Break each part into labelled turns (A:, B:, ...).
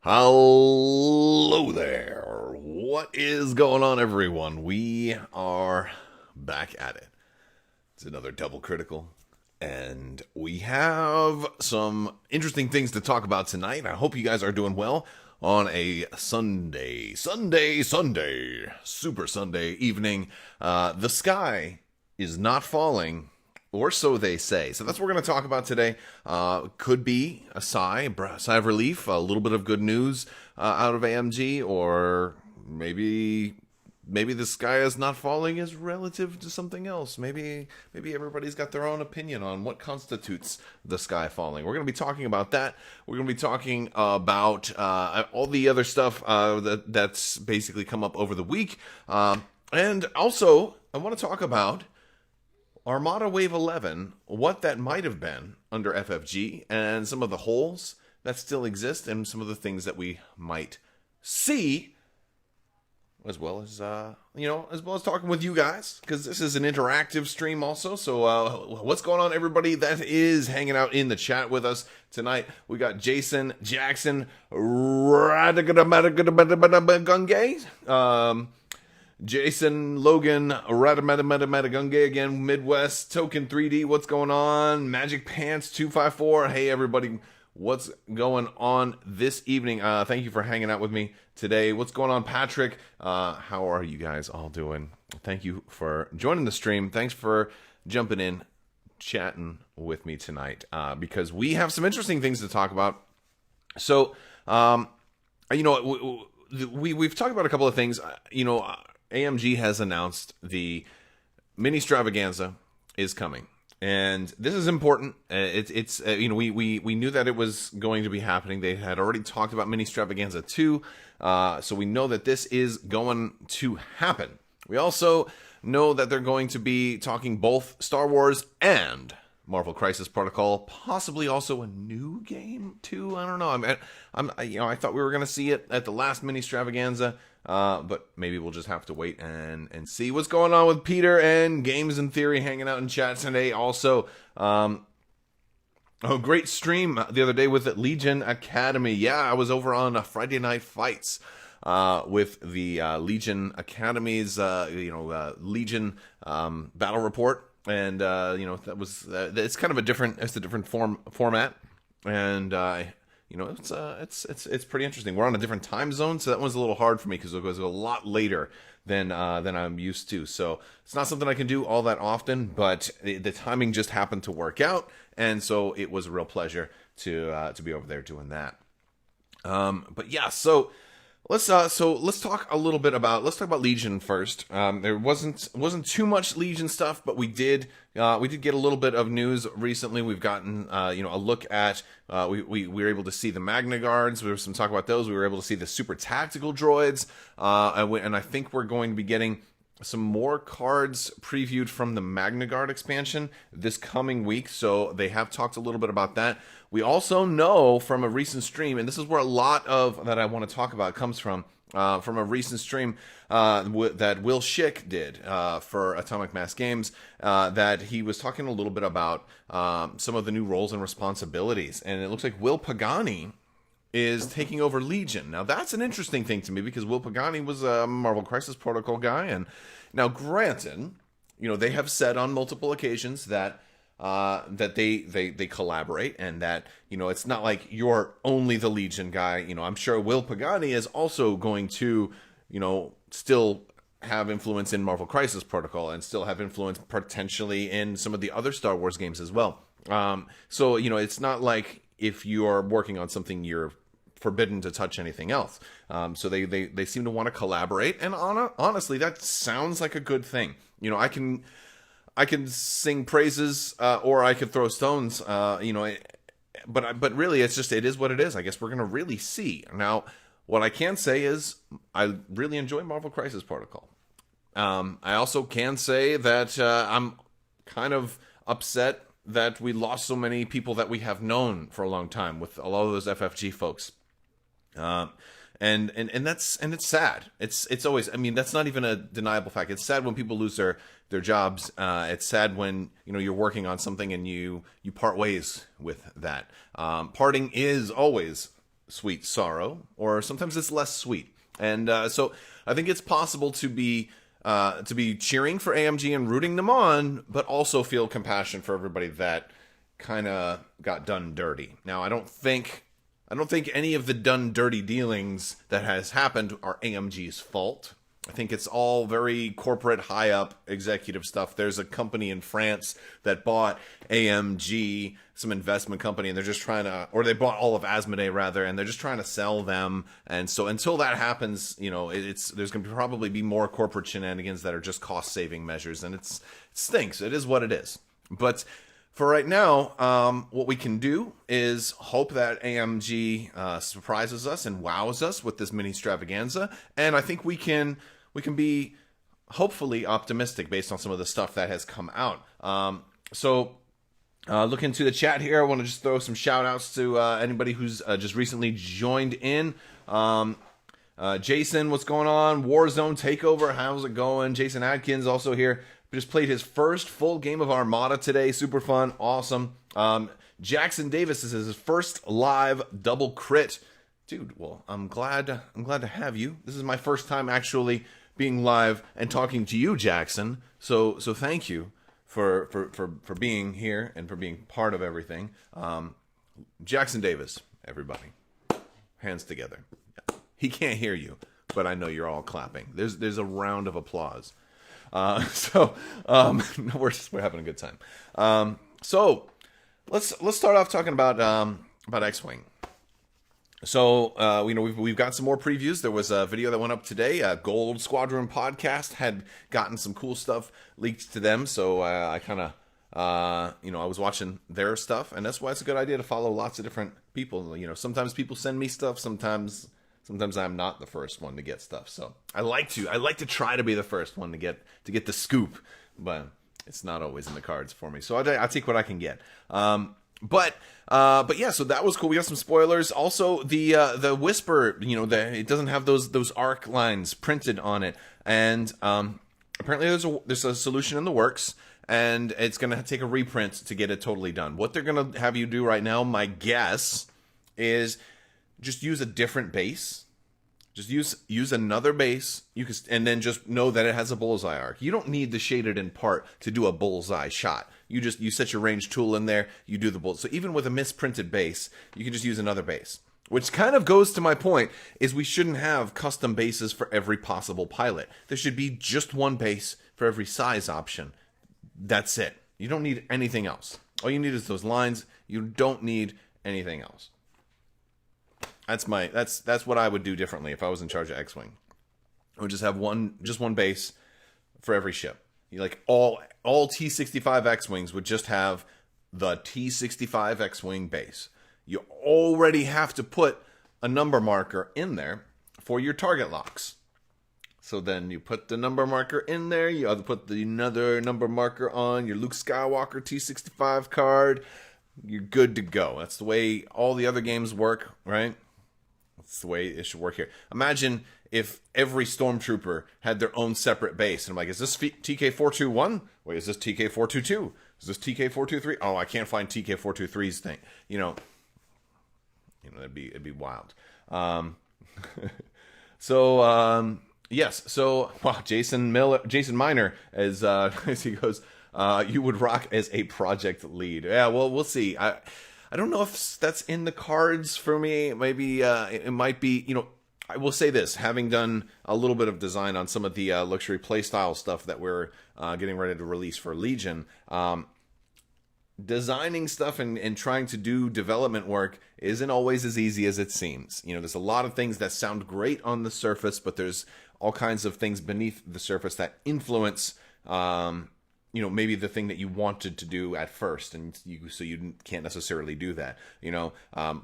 A: Hello there. What is going on, everyone? We are back at it. It's another double critical, and we have some interesting things to talk about tonight. I hope you guys are doing well on a Sunday, Super Sunday evening. The sky is not falling, or so they say. So that's what we're going to talk about today. Could be a sigh of relief, a little bit of good news out of AMG, or maybe the sky is not falling is relative to something else. Maybe everybody's got their own opinion on what constitutes the sky falling. We're going to be talking about that. We're going to be talking about all the other stuff that's basically come up over the week. And also, I want to talk about Armada Wave 11, what that might have been under FFG, and some of the holes that still exist, and some of the things that we might see, as well as talking with you guys, because this is an interactive stream also. So what's going on, everybody that is hanging out in the chat with us tonight? We got Jason, Jackson, Jason, Logan, Radametagunge again, Midwest, Token 3D, what's going on? Magic Pants 254, hey everybody, what's going on this evening? Thank you for hanging out with me today. What's going on, Patrick? How are you guys all doing? Thank you for joining the stream. Thanks for jumping in, chatting with me tonight, because we have some interesting things to talk about. So, we've talked about a couple of things. AMG has announced the mini extravaganza is coming, and this is important. We knew that it was going to be happening. They had already talked about mini extravaganza 2, so we know that this is going to happen. We also know that they're going to be talking both Star Wars and Marvel Crisis Protocol, possibly also a new game too. I don't know. I thought we were going to see it at the last mini extravaganza. But maybe we'll just have to wait and see what's going on with Peter and Games in Theory hanging out in chat today. Also, great stream the other day with Legion Academy. Yeah, I was over on Friday Night Fights with the Legion Academy's Legion battle report, and that was it's kind of a different format, and it's pretty interesting. We're on a different time zone, so that one's a little hard for me because it goes a lot later than I'm used to. So it's not something I can do all that often, but the timing just happened to work out, and so it was a real pleasure to be over there doing that. But yeah, so let's talk about Legion first. There wasn't too much Legion stuff, but we did get a little bit of news recently. We've gotten a look at we were able to see the Magna Guards. There was some talk about those. We were able to see the super tactical droids, and I think we're going to be getting some more cards previewed from the Magna Guard expansion this coming week. So they have talked a little bit about that. We also know from a recent stream, and this is where a lot of that I want to talk about comes from a recent stream that Will Schick did for Atomic Mass Games, that he was talking a little bit about some of the new roles and responsibilities. And it looks like Will Pagani is taking over Legion. Now, that's an interesting thing to me because Will Pagani was a Marvel Crisis Protocol guy. And now, granted, they have said on multiple occasions that they collaborate, and that it's not like you're only the Legion guy. I'm sure Will Pagani is also going to still have influence in Marvel Crisis Protocol and still have influence potentially in some of the other Star Wars games as well. So it's not like if you're working on something you're forbidden to touch anything else. So they seem to want to collaborate, and honestly, that sounds like a good thing. I can sing praises, or I could throw stones, but really it is what it is. I guess we're going to really see. Now, what I can say is I really enjoy Marvel Crisis Protocol. I also can say that I'm kind of upset that we lost so many people that we have known for a long time with a lot of those FFG folks. And it's sad. It's always, that's not even a deniable fact. It's sad when people lose their jobs. It's sad when you're working on something and you part ways with that. Parting is always sweet sorrow, or sometimes it's less sweet. And so I think it's possible to be cheering for AMG and rooting them on, but also feel compassion for everybody that kind of got done dirty. Now, I don't think any of the done dirty dealings that has happened are AMG's fault. I think it's all very corporate, high up executive stuff. There's a company in France that bought AMG, some investment company, and they're just trying to, or they bought all of Asmodee rather, and they're just trying to sell them. And so until that happens, you know, there's going to probably be more corporate shenanigans that are just cost saving measures, and it stinks. It is what it is. But for right now, what we can do is hope that AMG surprises us and wows us with this mini extravaganza, and I think we can be hopefully optimistic based on some of the stuff that has come out. Look into the chat here. I want to just throw some shout outs to anybody who's just recently joined in. Jason, what's going on? Warzone Takeover, how's it going? Jason Adkins also here. Just played his first full game of Armada today. Super fun. Awesome. Jackson Davis, this is his first live double crit. Dude, well, I'm glad to have you. This is my first time actually being live and talking to you, Jackson. So thank you for being here and for being part of everything. Jackson Davis, everybody. Hands together. He can't hear you, but I know you're all clapping. There's a round of applause. We're having a good time. So let's start off talking about XWing. So we've got some more previews. There was a video that went up today. Gold Squadron Podcast had gotten some cool stuff leaked to them. So I kind of I was watching their stuff, and that's why it's a good idea to follow lots of different people. You know, sometimes people send me stuff. Sometimes I'm not the first one to get stuff. So I like to try to be the first one to get the scoop, but it's not always in the cards for me. So I take what I can get. But yeah, so that was cool. We got some spoilers. Also, the Whisper, it doesn't have those arc lines printed on it, and apparently there's a solution in the works, and it's gonna take a reprint to get it totally done. What they're gonna have you do right now, my guess, is just use a different base. Just use another base. And then just know that it has a bullseye arc. You don't need the shaded in part to do a bullseye shot. You set your range tool in there. You do the bullseye. So even with a misprinted base, you can just use another base. Which kind of goes to my point, is we shouldn't have custom bases for every possible pilot. There should be just one base for every size option. That's it. You don't need anything else. All you need is those lines. You don't need anything else. That's what I would do differently if I was in charge of XWing. I would just have one base for every ship. All T65 X-Wings would just have the T65 X-Wing base. You already have to put a number marker in there for your target locks. So then you put the number marker in there. You have to put another number marker on your Luke Skywalker T65 card. You're good to go. That's the way all the other games work, right? That's the way it should work here. Imagine if every Stormtrooper had their own separate base. And I'm like, is this TK421? Wait, is this TK422? Is this TK423? Oh, I can't find TK423's thing. It'd be wild. Yes. So, wow, Jason Miner, as he goes, you would rock as a project lead. Yeah, well, we'll see. I don't know if that's in the cards for me. Maybe it might be, I will say this, having done a little bit of design on some of the luxury playstyle stuff that we're getting ready to release for Legion, designing stuff and trying to do development work isn't always as easy as it seems. There's a lot of things that sound great on the surface, but there's all kinds of things beneath the surface that influence maybe the thing that you wanted to do at first, and you can't necessarily do that.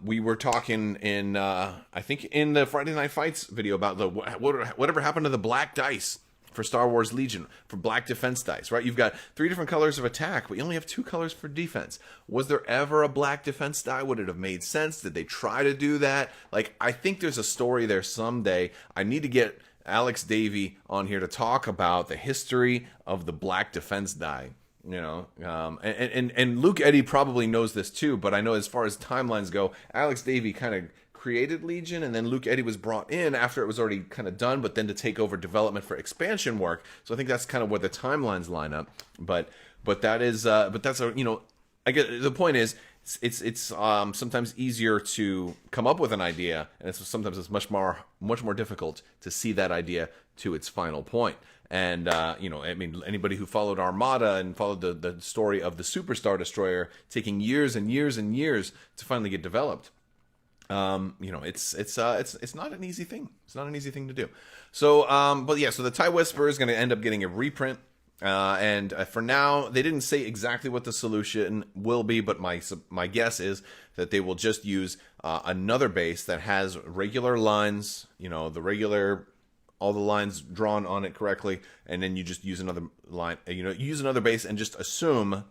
A: We were talking in I think in the Friday Night Fights video about whatever happened to the black dice for Star Wars Legion, for black defense dice, right? You've got 3 different colors of attack, but you only have 2 colors for defense. Was there ever a black defense die? Would it have made sense? Did they try to do that? I think there's a story there someday. I need to get Alex Davey on here to talk about the history of the black defense die. And Luke Eddy probably knows this too, but I know as far as timelines go, Alex Davey kind of created Legion, and then Luke Eddy was brought in after it was already kind of done, but then to take over development for expansion work. So I think that's kind of where the timelines line up. But that's a, you know, I get the point is it's sometimes easier to come up with an idea, and sometimes it's much more difficult to see that idea to its final point. And you know, I mean, anybody who followed Armada and followed the story of the Superstar Destroyer taking years and years and years to finally get developed, you know, it's not an easy thing. It's not an easy thing to do. So, but yeah, so the TIE Whisperer is going to end up getting a reprint. And for now, they didn't say exactly what the solution will be, but my guess is that they will just use another base that has regular lines, you know, all the lines drawn on it correctly, and then you just use another line, you know, use another base and just assume,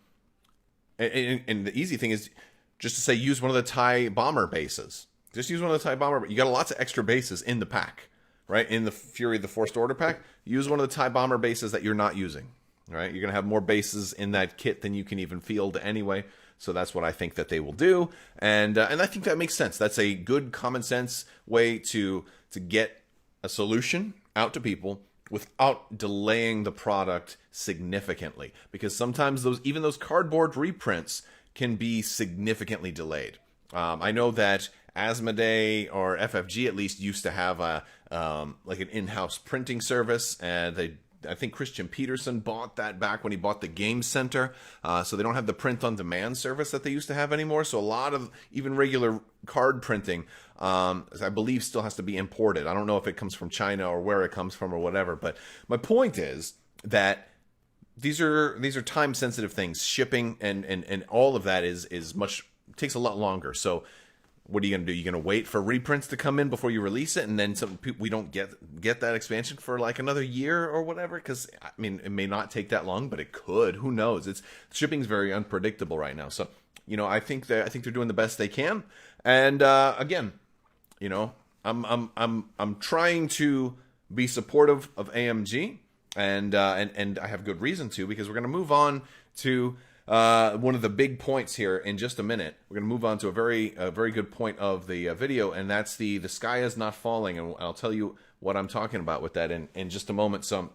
A: and the easy thing is just to say use one of the TIE Bomber bases. Just use one of the TIE Bomber, you got lots of extra bases in the pack, right? In the Fury of the Forced Order pack, use one of the TIE Bomber bases that you're not using. Right, you're going to have more bases in that kit than you can even field anyway. So that's what I think that they will do, and I think that makes sense. That's a good common sense way to get a solution out to people without delaying the product significantly. Because sometimes even those cardboard reprints can be significantly delayed. I know that Asmodee or FFG at least used to have like an in-house printing service, and I think Christian Peterson bought that back when he bought the Game Center. So they don't have the print-on-demand service that they used to have anymore. So a lot of even regular card printing, I believe, still has to be imported. I don't know if it comes from China or where it comes from or whatever. But my point is that these are time-sensitive things. Shipping and all of that takes a lot longer. So what are you going to do? You're going to wait for reprints to come in before you release it, and then we don't get that expansion for like another year or whatever? Because, I mean, it may not take that long, but it could. Who knows? Shipping's very unpredictable right now. So, you know, I think they're doing the best they can. And again, you know, I'm trying to be supportive of AMG, and I have good reason to, because we're going to move on to one of the big points here in just a minute. We're going to move on to a very good point of the video, and that's the sky is not falling, and I'll tell you what I'm talking about with that in just a moment. So,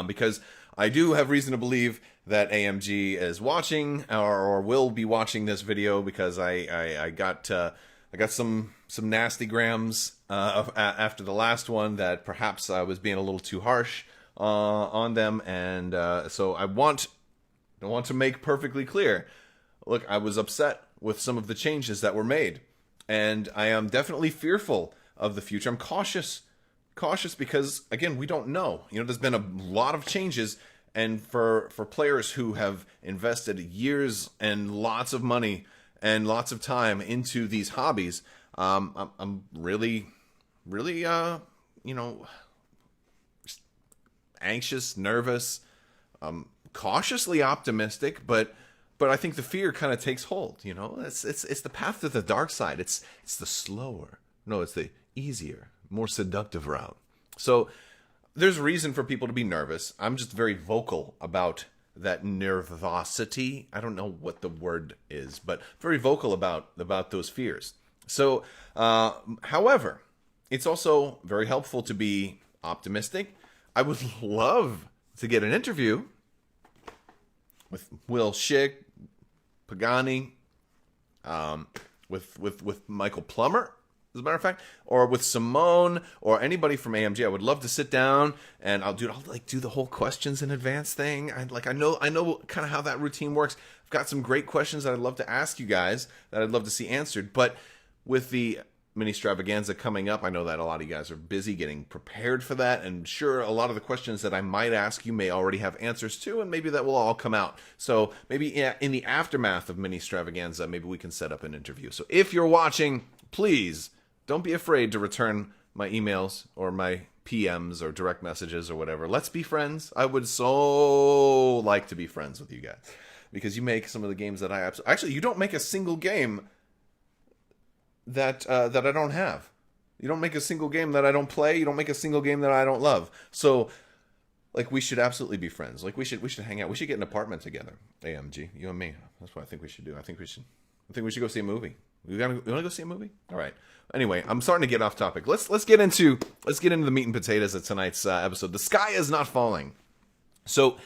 A: because I do have reason to believe that AMG is watching or will be watching this video, because I got some nasty grams after the last one that perhaps I was being a little too harsh on them, and so I want to make perfectly clear, look, I was upset with some of the changes that were made, and I am definitely fearful of the future. I'm cautious because, again, we don't know. You know, there's been a lot of changes, and for players who have invested years and lots of money and lots of time into these hobbies, I'm really, you know, anxious, nervous, cautiously optimistic, but I think the fear kind of takes hold. You know, it's the path to the dark side. It's the easier, more seductive route. So there's reason for people to be nervous. I'm just very vocal about that nervosity. I don't know what the word is, but very vocal about those fears. So, however, it's also very helpful to be optimistic. I would love to get an interview with Will Schick, Pagani, with Michael Plummer, as a matter of fact, or with Simone, or anybody from AMG. I would love to sit down and I'll do the whole questions in advance thing. I know kind of how that routine works. I've got some great questions that I'd love to ask you guys that I'd love to see answered. But with the mini extravaganza coming up, I know that a lot of you guys are busy getting prepared for that, and sure, a lot of the questions that I might ask you may already have answers to, and maybe that will all come out. So maybe in the aftermath of mini extravaganza, maybe we can set up an interview. So if you're watching, please don't be afraid to return my emails or my PMs or direct messages or whatever. Let's be friends. I would so like to be friends with you guys, because you make some of the games that I actually, you don't make a single game that I don't have. You don't make a single game that I don't play. You don't make a single game that I don't love. So, like, we should absolutely be friends. Like, we should hang out. We should get an apartment together. AMG, you and me. That's what I think we should do. I think we should I think we should go see a movie. You want to go see a movie? All right. Anyway, I'm starting to get off topic. Let's get into the meat and potatoes of tonight's episode. The sky is not falling. So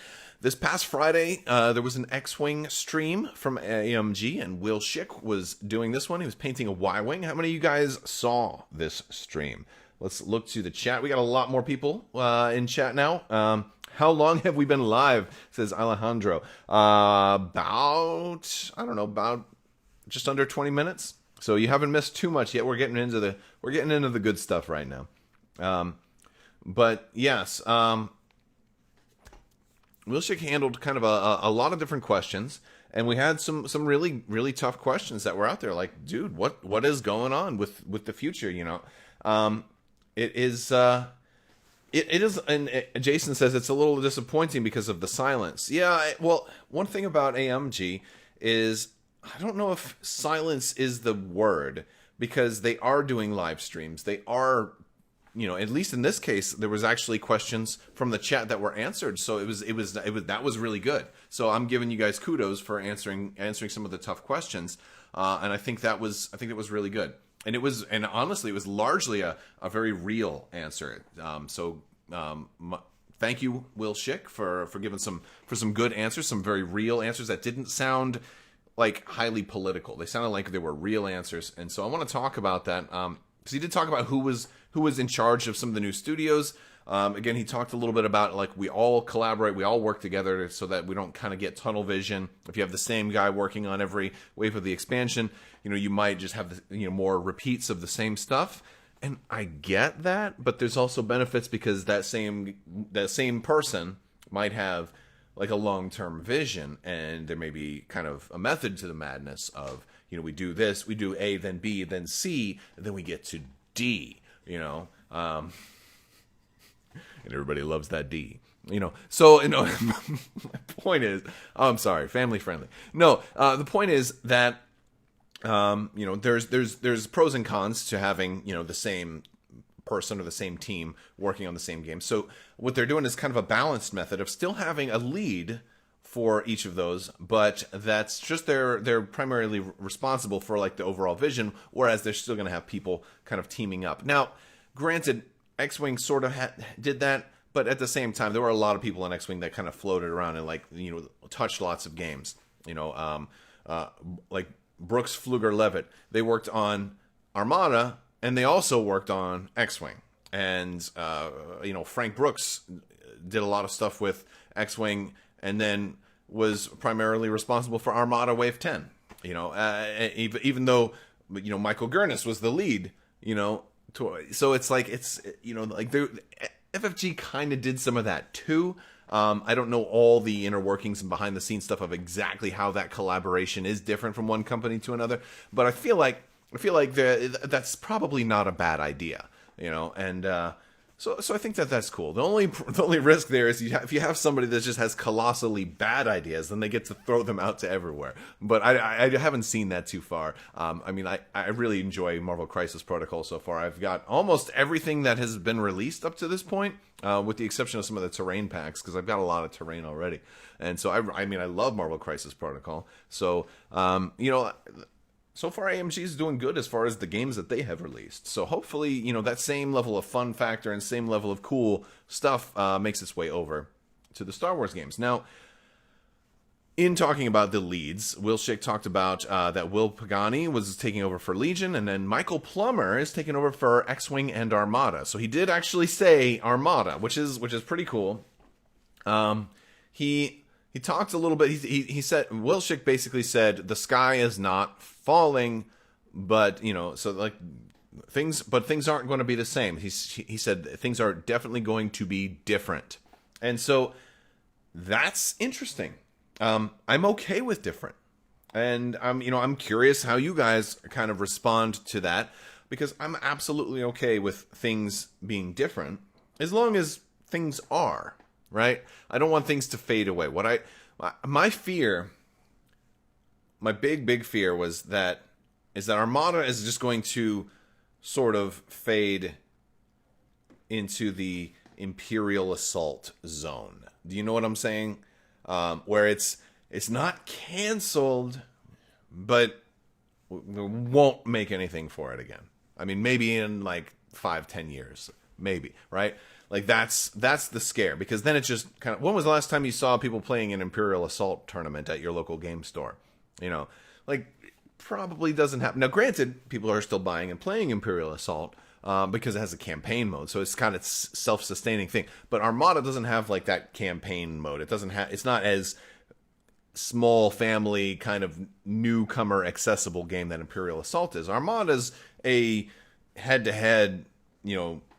A: this past Friday, there was an XWing stream from AMG, and Will Schick was doing this one. He was painting a Y-wing. How many of you guys saw this stream? Let's look to the chat. We got a lot more people in chat now. How long have we been live? Says Alejandro. About just under 20 minutes. So you haven't missed too much yet. We're getting into the good stuff right now. But yes, Will Schick handled kind of a lot of different questions, and we had some really, really tough questions that were out there. Like, dude, what is going on with the future? You know, it is, and Jason says it's a little disappointing because of the silence. Yeah, well, one thing about AMG is, I don't know if silence is the word, because they are doing live streams. They are, you know, at least in this case, there was actually questions from the chat that were answered. So that was really good. So I'm giving you guys kudos for answering some of the tough questions. And I think it was really good. And honestly, it was largely a very real answer. Thank you, Will Schick, for giving some good answers, some very real answers that didn't sound like highly political. They sounded like they were real answers. And so I want to talk about that, because he did talk about who was in charge of some of the new studios. Again, he talked a little bit about, like, we all collaborate, we all work together so that we don't kind of get tunnel vision. If you have the same guy working on every wave of the expansion, you know, you might just have more repeats of the same stuff. And I get that, but there's also benefits, because that same person might have like a long-term vision, and there may be kind of a method to the madness of, you know, we do this, we do A, then B, then C, and then we get to D, you know, and everybody loves that D, you know. So, you know, my point is, I'm sorry, family friendly. No, the point is that, you know, there's pros and cons to having, you know, the same person or the same team working on the same game. So what they're doing is kind of a balanced method of still having a lead for each of those, but that's just they're primarily responsible for like the overall vision, whereas they're still going to have people kind of teaming up. Now, granted, XWing sort of did that, but at the same time, there were a lot of people in XWing that kind of floated around and, like, you know, touched lots of games. You know, like Brooks, Pfluger, Levitt, they worked on Armada, and they also worked on XWing. And, you know, Frank Brooks did a lot of stuff with XWing, and then was primarily responsible for Armada Wave 10. You know, even though, you know, Michael Gurnis was the lead, you know. So it's like, you know, like FFG kind of did some of that too. I don't know all the inner workings and behind the scenes stuff of exactly how that collaboration is different from one company to another, but I feel like that's probably not a bad idea, you know. And so I think that's cool. The only risk there is if you have somebody that just has colossally bad ideas, then they get to throw them out to everywhere. But I haven't seen that too far. I mean, I really enjoy Marvel Crisis Protocol so far. I've got almost everything that has been released up to this point, with the exception of some of the terrain packs, because I've got a lot of terrain already. And so I mean, I love Marvel Crisis Protocol. So you know, so far AMG is doing good as far as the games that they have released. So hopefully, you know, that same level of fun factor and same level of cool stuff makes its way over to the Star Wars games. Now, in talking about the leads, Will Schick talked about that Will Pagani was taking over for Legion, and then Michael Plummer is taking over for X-Wing and Armada. So he did actually say Armada, which is pretty cool. He talked a little bit. He said, Will Schick basically said the sky is not falling, but, you know, so like things aren't going to be the same. He said things are definitely going to be different, and so that's interesting. I'm okay with different, and I'm curious how you guys kind of respond to that, because I'm absolutely okay with things being different as long as things are. Right? I don't want things to fade away. My fear, my big fear is that Armada is just going to sort of fade into the Imperial Assault zone. Do you know what I'm saying? Where it's not canceled, but won't make anything for it again. I mean, maybe in like 5-10 years, maybe, right? Like that's the scare, because then it's just kind of, when was the last time you saw people playing an Imperial Assault tournament at your local game store? You know, like probably doesn't happen. Now, granted, people are still buying and playing Imperial Assault because it has a campaign mode, so it's kind of self-sustaining thing. But Armada doesn't have like that campaign mode. It doesn't have. It's not as small family kind of newcomer accessible game that Imperial Assault is. Armada's a head-to-head,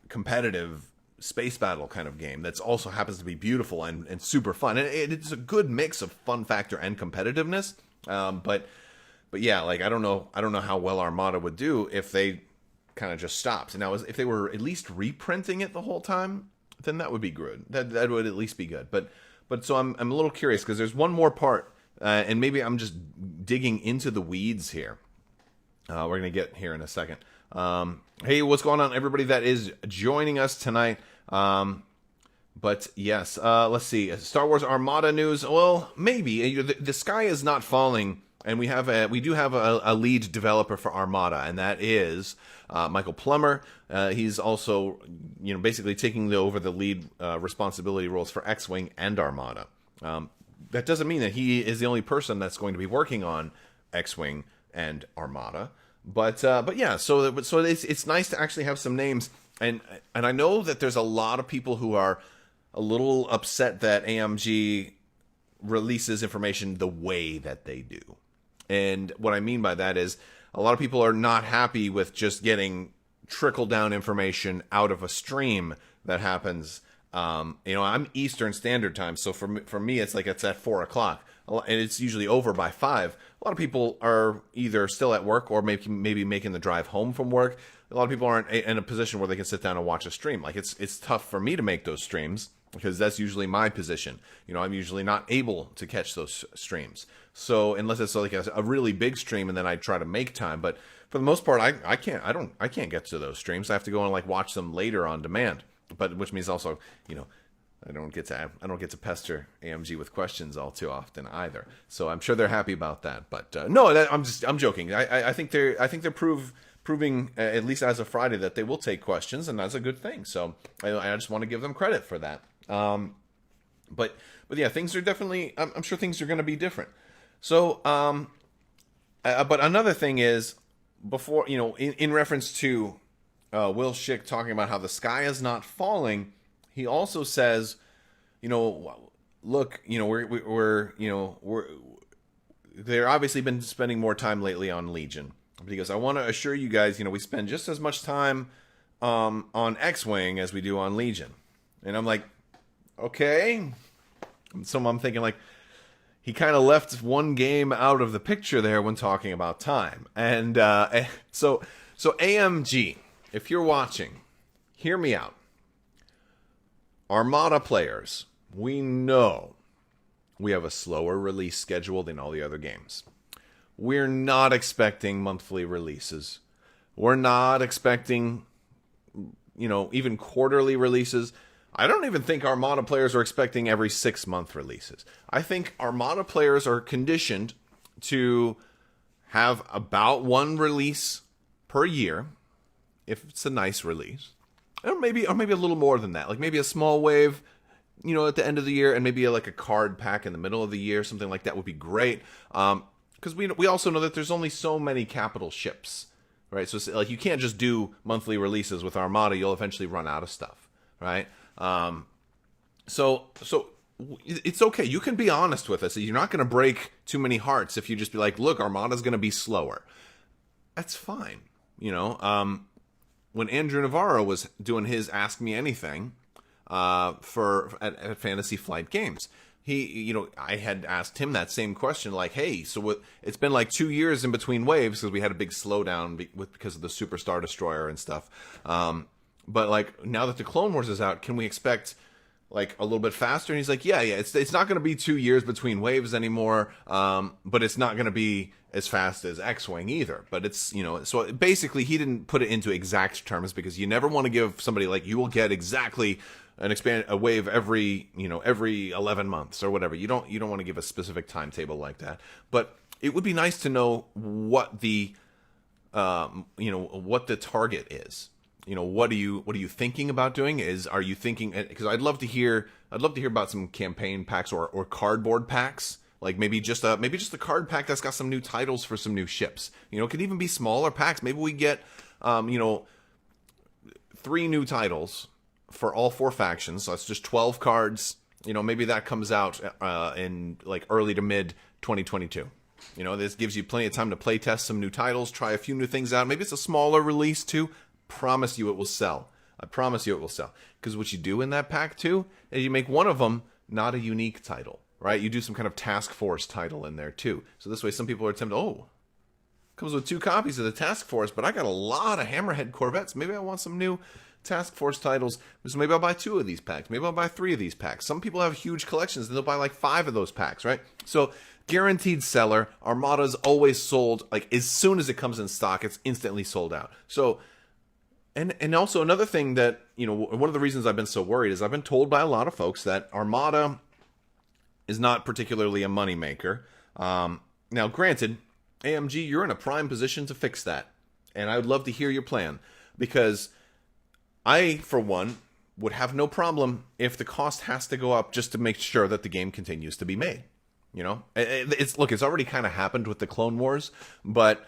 A: competitive space battle kind of game that's also happens to be beautiful and super fun, and it's a good mix of fun factor and competitiveness. But yeah, like I don't know how well Armada would do if they kind of just stopped. Now, if they were at least reprinting it the whole time, then that would be good. That would at least be good. But so I'm a little curious, because there's one more part, and maybe I'm just digging into the weeds here. We're gonna get here in a second. Hey, what's going on, everybody that is joining us tonight? But yes, let's see. Star Wars Armada news. Well, maybe the sky is not falling, and we do have a lead developer for Armada, and that is Michael Plummer. He's also basically taking over the lead responsibility roles for XWing and Armada. That doesn't mean that he is the only person that's going to be working on XWing and Armada. But yeah, so it's nice to actually have some names, and I know that there's a lot of people who are a little upset that AMG releases information the way that they do. And what I mean by that is a lot of people are not happy with just getting trickle down information out of a stream that happens. I'm Eastern Standard Time, so for me it's like it's at 4:00, and it's usually over by 5. A lot of people are either still at work or maybe making the drive home from work. A lot of people aren't in a position where they can sit down and watch a stream. Like it's tough for me to make those streams, because that's usually my position. I'm usually not able to catch those streams. So unless it's like a really big stream, and then I try to make time. But for the most part, I can't get to those streams. I have to go and like watch them later on demand. But which means also, I don't get to pester AMG with questions all too often either. So I'm sure they're happy about that. But no, I'm joking. I think they're proving at least as of Friday that they will take questions, and that's a good thing. So I just want to give them credit for that. But yeah, things are definitely. I'm sure things are going to be different. So but another thing is, before in reference to Will Schick talking about how the sky is not falling, he also says, look, they're obviously been spending more time lately on Legion. But he goes, I want to assure you guys, we spend just as much time on X-Wing as we do on Legion. And I'm like, okay. So I'm thinking, like, he kind of left one game out of the picture there when talking about time. And so AMG, if you're watching, hear me out. Armada players, we know we have a slower release schedule than all the other games. We're not expecting monthly releases. We're not expecting, even quarterly releases. I don't even think Armada players are expecting every 6-month releases. I think Armada players are conditioned to have about one release per year, if it's a nice release. Or maybe a little more than that. Like maybe a small wave, at the end of the year, and maybe like a card pack in the middle of the year. Something like that would be great. Because we also know that there's only so many capital ships, right? So like you can't just do monthly releases with Armada. You'll eventually run out of stuff, right? So it's okay. You can be honest with us. You're not going to break too many hearts if you just be like, look, Armada's going to be slower. That's fine. When Andrew Navarro was doing his Ask Me Anything at Fantasy Flight Games, I had asked him that same question, like, hey, so it's been like 2 years in between waves because we had a big slowdown because of the Superstar Destroyer and stuff. But like now that the Clone Wars is out, can we expect like a little bit faster? And he's like, yeah, it's not going to be 2 years between waves anymore. But it's not going to be as fast as X-Wing either. But it's, so basically he didn't put it into exact terms, because you never want to give somebody like, you will get exactly a wave every 11 months or whatever. You don't want to give a specific timetable like that. But it would be nice to know what the what the target is. What are you thinking about doing? Are you thinking, because I'd love to hear about some campaign packs or cardboard packs. Like maybe just a card pack that's got some new titles for some new ships. It could even be smaller packs. Maybe we get 3 new titles for all 4 factions. So that's just 12 cards. Maybe that comes out in like early to mid 2022. This gives you plenty of time to play test some new titles, try a few new things out. Maybe it's a smaller release too. Promise you it will sell. I promise you it will sell. Because what you do in that pack too is you make one of them not a unique title. Right, you do some kind of task force title in there too. So this way, some people are tempted. Oh, comes with 2 copies of the task force, but I got a lot of Hammerhead Corvettes. Maybe I want some new task force titles. So maybe I'll buy 2 of these packs. Maybe I'll buy 3 of these packs. Some people have huge collections and they'll buy like 5 of those packs. Right. So guaranteed seller. Armada's always sold. Like as soon as it comes in stock, it's instantly sold out. So. And also another thing that one of the reasons I've been so worried is I've been told by a lot of folks that Armada is not particularly a moneymaker. Now, granted, AMG, you're in a prime position to fix that. And I would love to hear your plan. Because I, for one, would have no problem if the cost has to go up just to make sure that the game continues to be made. It's already kind of happened with the Clone Wars. But,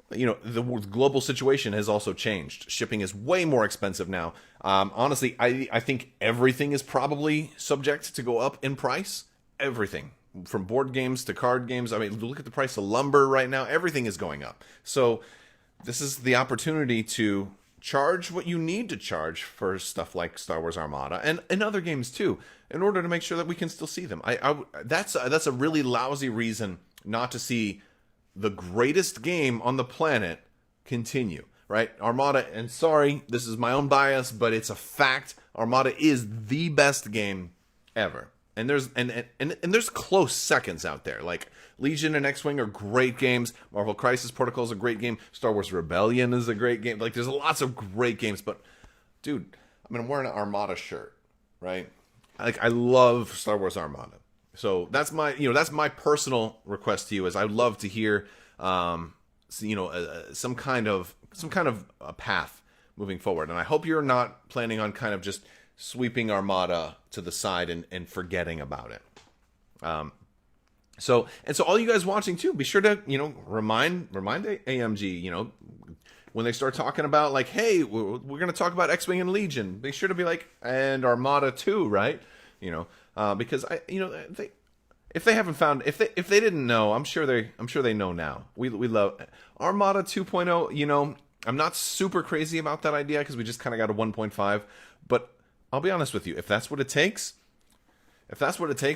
A: the global situation has also changed. Shipping is way more expensive now. Honestly, I think everything is probably subject to go up in price. Everything from board games to card games. I mean, look at the price of lumber right now. Everything is going up. So this is the opportunity to charge what you need to charge for stuff like Star Wars Armada and other games too, in order to make sure that we can still see them. That's a really lousy reason not to see the greatest game on the planet continue. Right? Armada, and sorry, this is my own bias, but it's a fact. Armada is the best game ever. And there's close seconds out there. Like Legion and XWing are great games. Marvel Crisis Protocol is a great game. Star Wars Rebellion is a great game. Like there's lots of great games. But dude, I'm wearing an Armada shirt, right? Like I love Star Wars Armada. So that's my personal request to you is I'd love to hear some kind of a path moving forward. And I hope you're not planning on kind of just sweeping Armada to the side and forgetting about it. So all you guys watching too, be sure to remind AMG when they start talking about like, hey, we're going to talk about XWing and Legion. Be sure to be like, and Armada too, right? Because if they haven't found, if they didn't know, I'm sure they know now. We love Armada 2.0. I'm not super crazy about that idea because we just kind of got a 1.5, but I'll be honest with you. If that's what it takes,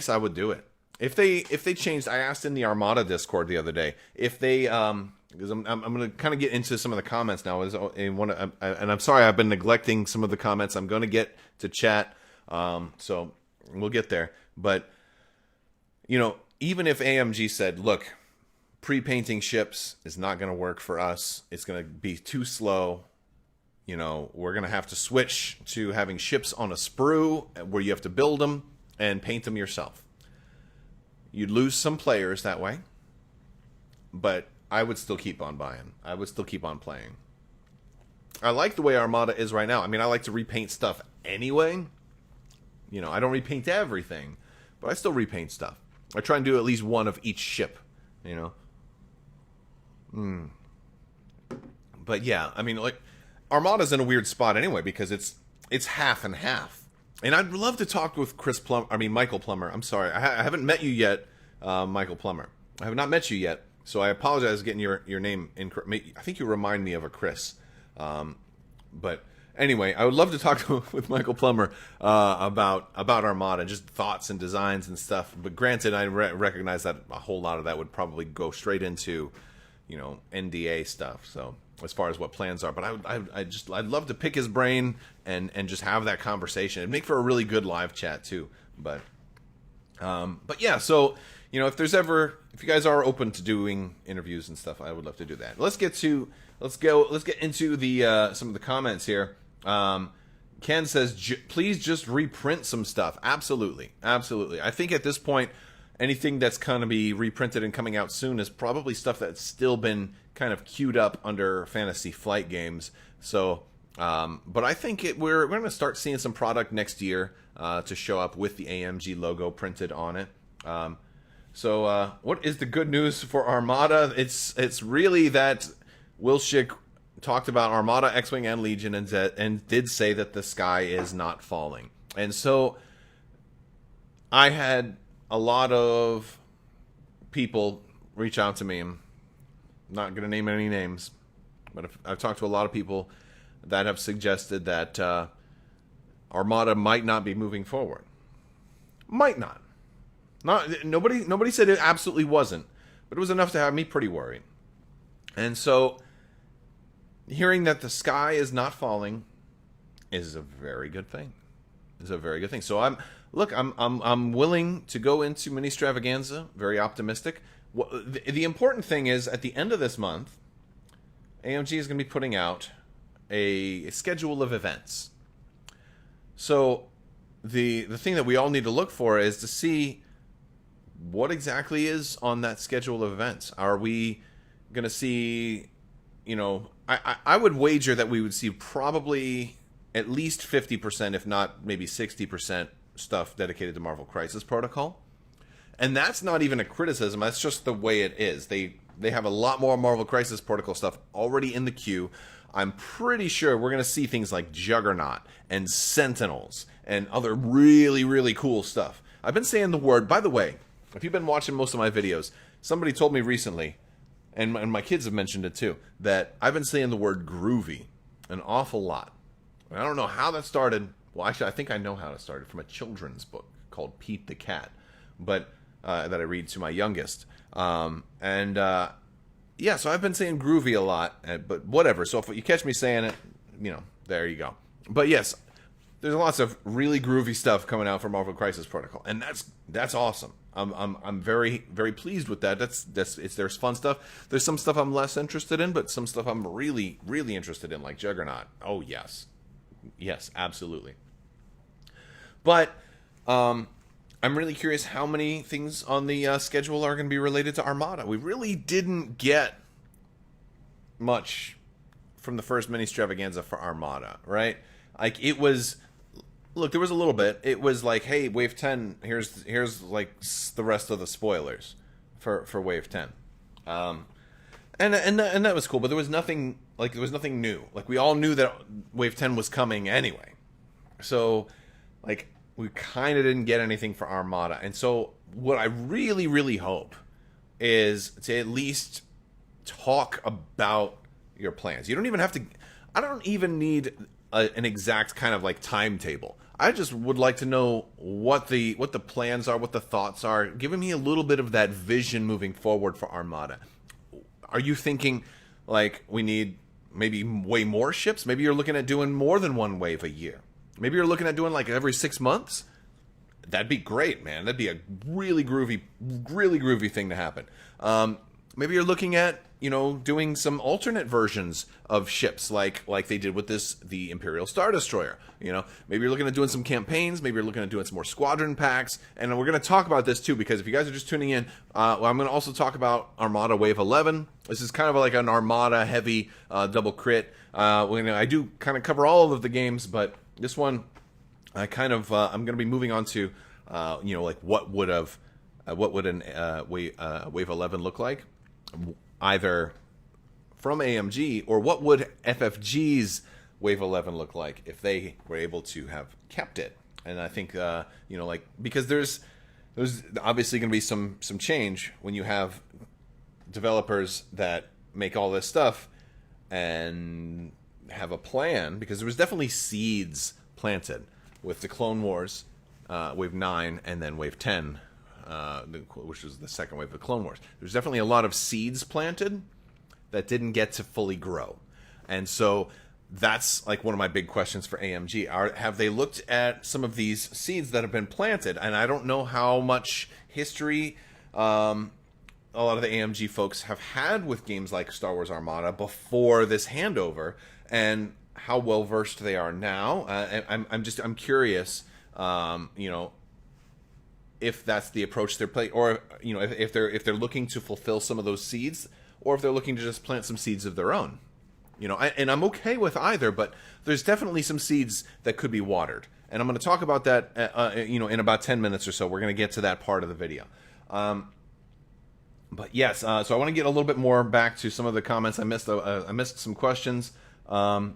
A: I would do it. If they changed, I asked in the Armada Discord the other day if they because I'm going to kind of get into some of the comments now. And I'm sorry I've been neglecting some of the comments. I'm going to get to chat, so we'll get there. But even if AMG said, look, pre-painting ships is not going to work for us. It's going to be too slow. We're going to have to switch to having ships on a sprue where you have to build them and paint them yourself. You'd lose some players that way, but I would still keep on buying. I would still keep on playing. I like the way Armada is right now. I mean, I like to repaint stuff anyway. I don't repaint everything, but I still repaint stuff. I try and do at least one of each ship, But yeah, I mean, like, Armada's in a weird spot anyway because it's half and half. And I'd love to talk with Michael Plummer. I'm sorry, I haven't met you yet, Michael Plummer. I have not met you yet, so I apologize for getting your name incorrect. I think you remind me of a Chris, but anyway, I would love to talk with Michael Plummer about Armada, just thoughts and designs and stuff. But granted, I recognize that a whole lot of that would probably go straight into NDA stuff. So as far as what plans are, but I'd love to pick his brain and just have that conversation. It'd make for a really good live chat too. But yeah, so if you guys are open to doing interviews and stuff, I would love to do that. Let's get into the some of the comments here. Ken says, please just reprint some stuff. Absolutely. I think at this point, anything that's going to be reprinted and coming out soon is probably stuff that's still been kind of queued up under Fantasy Flight Games. So, but I think we're going to start seeing some product next year to show up with the AMG logo printed on it. So what is the good news for Armada? It's really that Will Schick talked about Armada, XWing, and Legion, and did say that the sky is not falling. And so I had a lot of people reach out to me. I'm not going to name any names, but I've talked to a lot of people that have suggested that Armada might not be moving forward. Might not. Nobody said it absolutely wasn't, but it was enough to have me pretty worried. And so hearing that the sky is not falling is a very good thing. It's a very good thing. So I'm willing to go into Mini Stravaganza, very optimistic. The important thing is, at the end of this month, AMG is going to be putting out a schedule of events. So the thing that we all need to look for is to see what exactly is on that schedule of events. Are we going to see, I would wager that we would see probably at least 50%, if not maybe 60% stuff dedicated to Marvel Crisis Protocol. And that's not even a criticism. That's just the way it is. They have a lot more Marvel Crisis Protocol stuff already in the queue. I'm pretty sure we're going to see things like Juggernaut and Sentinels and other really, really cool stuff. I've been saying the word, by the way, if you've been watching most of my videos, somebody told me recently, and my kids have mentioned it too, that I've been saying the word groovy an awful lot. I don't know how that started. Well, actually, I think I know how it started from a children's book called Pete the Cat, but that I read to my youngest. Yeah, so I've been saying groovy a lot, but whatever. So if you catch me saying it, there you go. But yes, there's lots of really groovy stuff coming out from Marvel Crisis Protocol, and that's awesome. I'm very, very pleased with that. There's fun stuff. There's some stuff I'm less interested in, but some stuff I'm really, really interested in, like Juggernaut. Oh yes, absolutely. But I'm really curious how many things on the schedule are going to be related to Armada. We really didn't get much from the first mini Stravaganza for Armada, right? Like, it was, look, there was a little bit. It was like, hey, Wave 10, here's like the rest of the spoilers for Wave 10. And that was cool, but there was nothing new. Like, we all knew that Wave 10 was coming anyway. So, like, we kind of didn't get anything for Armada. And so what I really, really hope is to at least talk about your plans. You don't even have to, I don't even need an exact kind of like timetable. I just would like to know what the plans are, what the thoughts are, giving me a little bit of that vision moving forward for Armada. Are you thinking like we need maybe way more ships? Maybe you're looking at doing more than one wave a year. Maybe you're looking at doing like every 6 months. That'd be great, man. That'd be a really groovy thing to happen. Maybe you're looking at, doing some alternate versions of ships like they did with the Imperial Star Destroyer. Maybe you're looking at doing some campaigns. Maybe you're looking at doing some more squadron packs. And we're going to talk about this too, because if you guys are just tuning in, I'm going to also talk about Armada Wave 11. This is kind of like an Armada heavy double crit. I do kind of cover all of the games, but this one, I'm going to be moving on to, like what would an Wave 11 look like, either from AMG, or what would FFG's Wave 11 look like if they were able to have kept it. And I think, because there's obviously going to be some change when you have developers that make all this stuff and have a plan, because there was definitely seeds planted with the Clone Wars, Wave 9, and then Wave 10, which was the second wave of the Clone Wars. There's definitely a lot of seeds planted that didn't get to fully grow. And so that's like one of my big questions for AMG. Have they looked at some of these seeds that have been planted? And I don't know how much history a lot of the AMG folks have had with games like Star Wars Armada before this handover, and how well versed they are now. I'm curious, if that's the approach they're playing, or if they're looking to fulfill some of those seeds, or if they're looking to just plant some seeds of their own. You know, and I'm okay with either, but there's definitely some seeds that could be watered. And I'm going to talk about that, you know, in about 10 minutes or so. We're going to get to that part of the video. But yes, so I want to get a little bit more back to some of the comments. I missed some questions. Do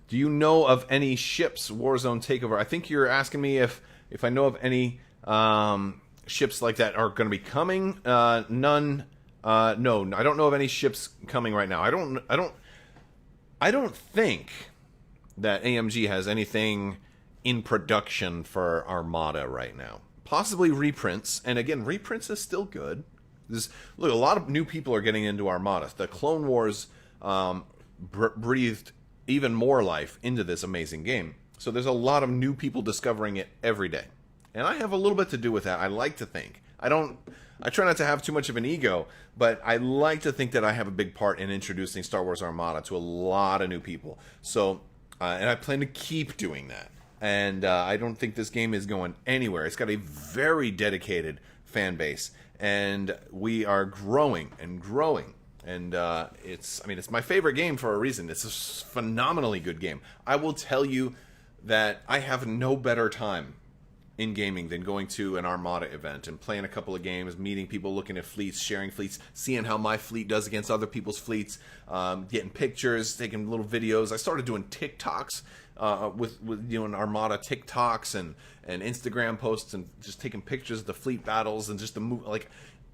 A: you know of any ships Warzone takeover? I think you're asking me if I know of any ships like that are going to be coming. None. No, I don't know of any ships coming right now. I don't think that AMG has anything in production for Armada right now. Possibly reprints, and again, reprints is still good. Look, a lot of new people are getting into Armada. The Clone Wars breathed even more life into this amazing game. So there's a lot of new people discovering it every day. And I have a little bit to do with that, I like to think. I try not to have too much of an ego, but I like to think that I have a big part in introducing Star Wars Armada to a lot of new people. So, and I plan to keep doing that. And I don't think this game is going anywhere. It's got a very dedicated fan base, and we are growing and growing. And it's my favorite game for a reason. It's a phenomenally good game. I will tell you that I have no better time in gaming than going to an Armada event and playing a couple of games, meeting people, looking at fleets, sharing fleets, seeing how my fleet does against other people's fleets, getting pictures, taking little videos. I started doing TikToks with you know, an Armada TikToks and Instagram posts, and just taking pictures of the fleet battles and just the move. Like,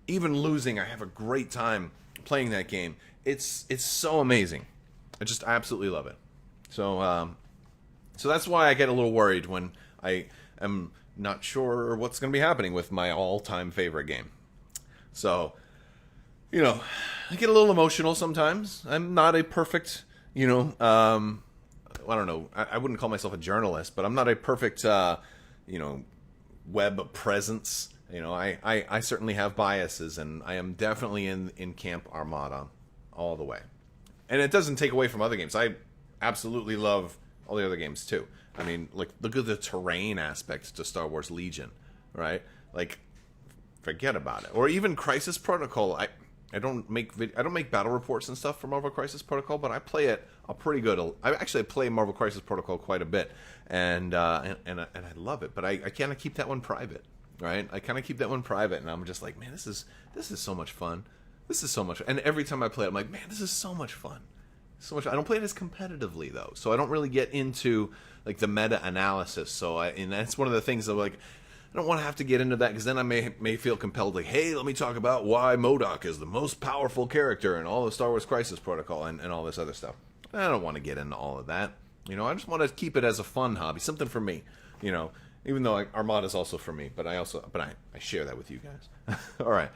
A: even losing, I have a great time playing that game. It's so amazing. I just absolutely love it. So so that's why I get a little worried when I am not sure what's going to be happening with my all-time favorite game. So, you know, I get a little emotional sometimes. I'm not a perfect, you know, I don't know, I wouldn't call myself a journalist, but I'm not a perfect, you know, web presence. You know, I certainly have biases, and I am definitely in Camp Armada all the way. And it doesn't take away from other games. I absolutely love all the other games too. I mean, like, look at the terrain aspects to Star Wars Legion, right? Like, forget about it. Or even Crisis Protocol. I don't make battle reports and stuff for Marvel Crisis Protocol, but I play it pretty good. I actually play Marvel Crisis Protocol quite a bit, and I love it. But I kind of keep that one private, right? I kind of keep that one private, and I'm just like, man, this is so much fun. This is so much. And every time I play it, I'm like, man, this is so much fun. So much. I don't play it as competitively though, so I don't really get into like the meta analysis. So and that's one of the things of like, I don't want to have to get into that, because then I may feel compelled, like, hey, let me talk about why MODOK is the most powerful character in all of Star Wars Crisis Protocol and all this other stuff. I don't want to get into all of that. You know, I just want to keep it as a fun hobby, something for me. You know, even though Armada is also for me, but I share that with you guys. All right.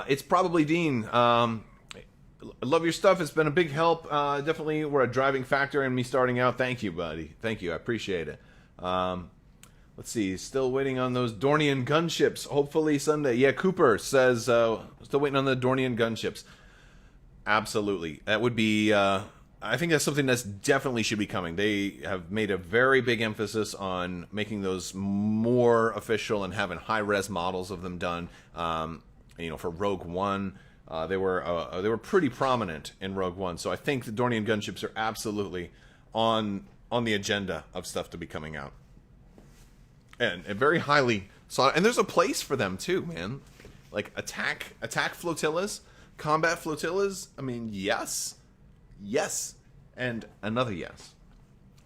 A: It's probably Dean. I love your stuff. It's been a big help. Definitely were a driving factor in me starting out. Thank you, buddy. Thank you. I appreciate it. Let's see. Still waiting on those Dornian gunships. Hopefully Sunday. Yeah, Cooper says still waiting on the Dornian gunships. Absolutely. That would be... I think that's something that's definitely should be coming. They have made a very big emphasis on making those more official and having high-res models of them done. You know, for Rogue One... They were pretty prominent in Rogue One, so I think the Dornian gunships are absolutely on the agenda of stuff to be coming out, and very highly sought. And there's a place for them too, man. Like attack flotillas, combat flotillas. I mean, yes, and another yes,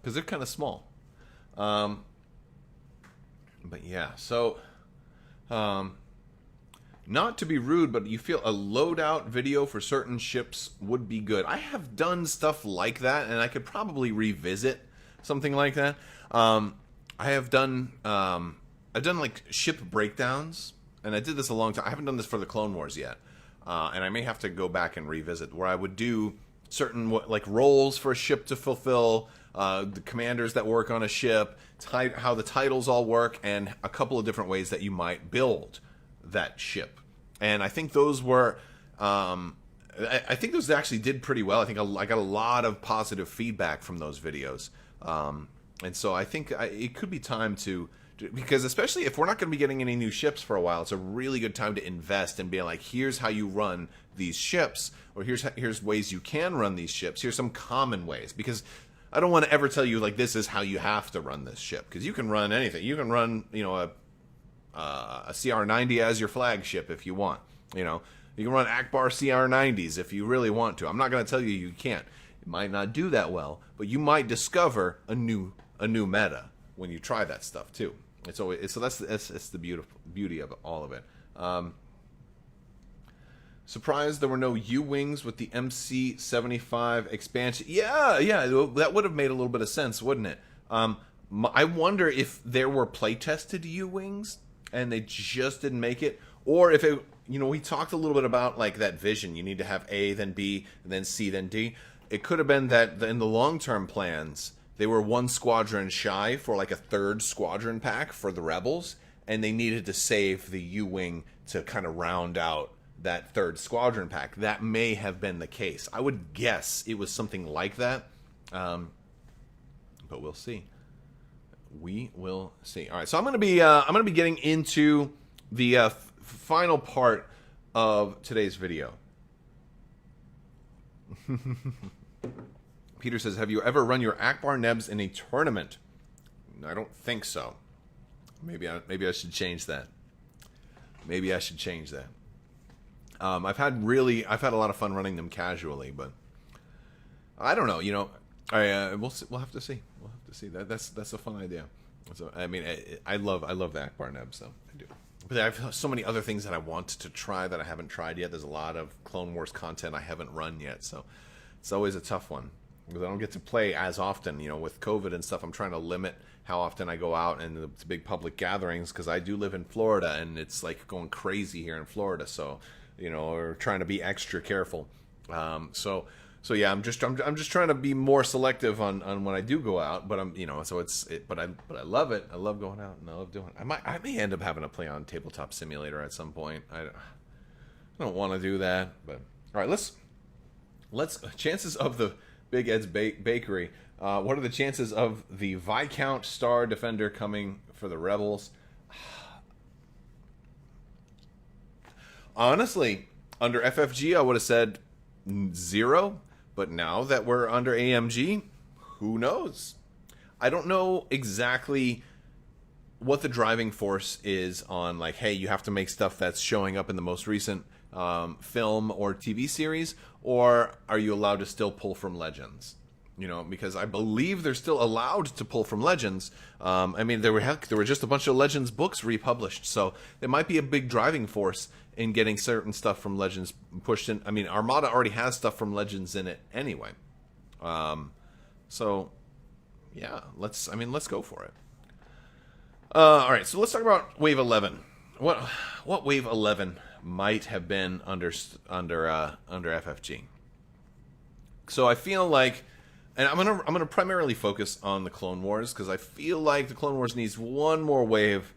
A: because they're kind of small. But yeah, so. Not to be rude, but you feel a loadout video for certain ships would be good. I have done stuff like that, and I could probably revisit something like that. I have done, I've done like ship breakdowns, and I did this a long time. I haven't done this for the Clone Wars yet, and I may have to go back and revisit, where I would do certain like roles for a ship to fulfill, the commanders that work on a ship, how the titles all work, and a couple of different ways that you might build that ship. And I think those were I think those actually did pretty well. I think I got a lot of positive feedback from those videos, and so I think it could be time to Because especially if we're not going to be getting any new ships for a while, it's a really good time to invest and be like, here's how you run these ships, or here's ways you can run these ships. Here's some common ways, because I don't want to ever tell you like this is how you have to run this ship, because you can run anything. You can run, you know, a CR90 as your flagship if you want. You know, you can run Akbar CR90s if you really want to. I'm not going to tell you you can't. It might not do that well, but you might discover a new meta when you try that stuff too. It's always so that's the beauty of all of it. Surprised there were no U-Wings with the MC-75 expansion. Yeah, that would have made a little bit of sense, wouldn't it? I wonder if there were play-tested U-Wings and they just didn't make it, or if it, you know, we talked a little bit about like that vision. You need to have A, then B, and then C, then D. It could have been that in the long-term plans, they were one squadron shy for like a third squadron pack for the Rebels, and they needed to save the U-Wing to kind of round out that third squadron pack. That may have been the case. I would guess it was something like that, but we'll see. We will see. All right, so I'm gonna be getting into the final part of today's video. Peter says, "Have you ever run your Akbar Nebs in a tournament?" I don't think so. Maybe I should change that. Maybe I should change that. I've had a lot of fun running them casually, but I don't know. You know, we'll have to see. We'll have to see. That's a fun idea. So I mean, I love the Akbar Neb, so I do. But I have so many other things that I want to try that I haven't tried yet. There's a lot of Clone Wars content I haven't run yet, so it's always a tough one because I don't get to play as often. You know, with COVID and stuff, I'm trying to limit how often I go out and the big public gatherings because I do live in Florida and it's like going crazy here in Florida. So, you know, we're trying to be extra careful. So yeah, I'm just trying to be more selective on when I do go out. But I'm, you know, but I love it. I love going out and I love doing it. I may end up having to play on Tabletop Simulator at some point. I don't want to do that. But all right, let's chances of the Big Ed's Bakery. What are the chances of the Viscount Star Defender coming for the Rebels? Honestly, under FFG, I would have said 0. But now that we're under AMG, who knows? I don't know exactly what the driving force is on, like, hey, you have to make stuff that's showing up in the most recent film or TV series, or are you allowed to still pull from Legends? You know, because I believe they're still allowed to pull from Legends. I mean, there were just a bunch of Legends books republished, so there might be a big driving force in getting certain stuff from Legends pushed in. I mean, Armada already has stuff from Legends in it anyway. So, yeah, let's go for it. All right, so let's talk about Wave 11. What Wave 11 might have been under FFG. So I feel like, and I'm gonna primarily focus on the Clone Wars because I feel like the Clone Wars needs one more wave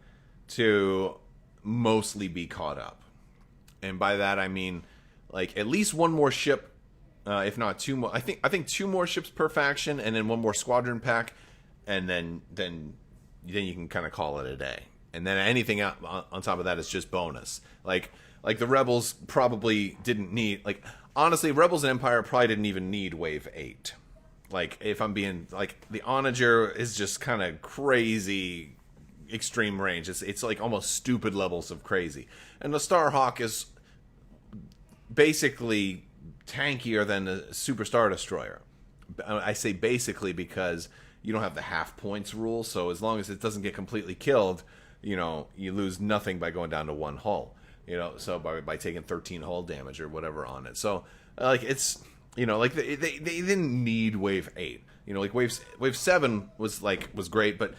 A: to mostly be caught up. And by that I mean like at least one more ship, if not two more. I think 2 more ships per faction, and then 1 more squadron pack, and then you can kind of call it a day. And then anything on top of that is just bonus. Like the Rebels probably didn't need, like, honestly, Rebels and Empire probably didn't even need Wave 8. Like, if I'm being, like, the Onager is just kind of crazy extreme range. It's like almost stupid levels of crazy. And the Starhawk is basically tankier than a Super Star Destroyer. I say basically because you don't have the half points rule, so as long as it doesn't get completely killed, you know, you lose nothing by going down to 1 hull. You know, so by taking 13 hull damage or whatever on it. So, like, it's, you know, like they didn't need Wave 8. You know, like Wave 7 was great, but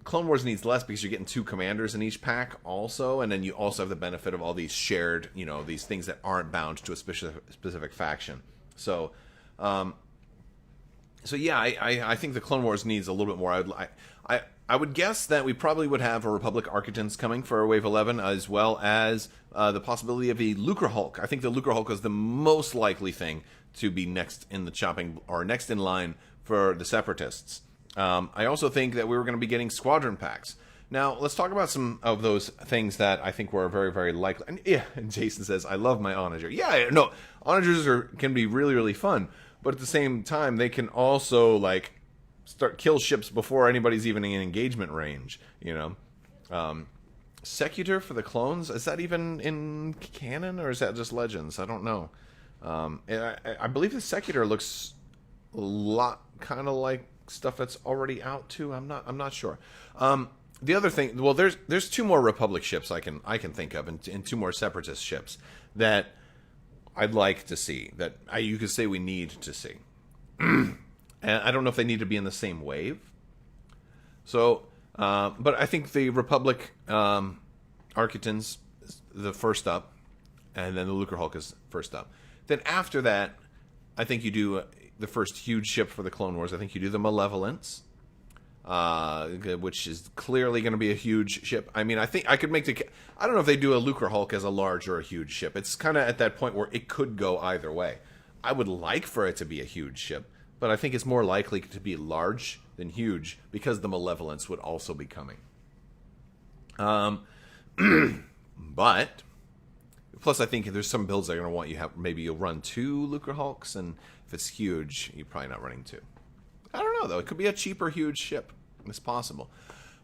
A: Clone Wars needs less because you're getting 2 commanders in each pack also, and then you also have the benefit of all these shared, you know, these things that aren't bound to a specific faction. So, yeah, I think the Clone Wars needs a little bit more. I would guess that we probably would have a Republic Architans coming for Wave 11, as well as the possibility of a Lucre Hulk. I think the Lucre Hulk is the most likely thing to be next in the chopping, or next in line for the Separatists. I also think that we were going to be getting squadron packs. Now, let's talk about some of those things that I think were very, very likely. And yeah, and Jason says, I love my onager. Yeah, no, onagers can be really, really fun. But at the same time, they can also, like, start kill ships before anybody's even in engagement range, you know? Secutor for the clones, is that even in canon, or is that just Legends? I don't know. I believe the Secutor looks a lot kind of like stuff that's already out, too. I'm not sure. The other thing, well, there's 2 more Republic ships I can think of, and 2 more Separatist ships that I'd like to see, that you could say we need to see. And I don't know if they need to be in the same wave. So, but I think the Republic Architans is the first up, and then the Lucrehulk is first up. Then after that, I think you do the first huge ship for the Clone Wars. I think you do the Malevolence. Which is clearly going to be a huge ship. I mean, I think I could make the... I don't know if they do a Lucrehulk as a large or a huge ship. It's kind of at that point where it could go either way. I would like for it to be a huge ship, but I think it's more likely to be large than huge because the Malevolence would also be coming. But... Plus, I think there's some builds that are going to want you have... Maybe you'll run 2 Lucrehulks, and if it's huge, you're probably not running 2. I don't know, though. It could be a cheaper, huge ship. It's possible.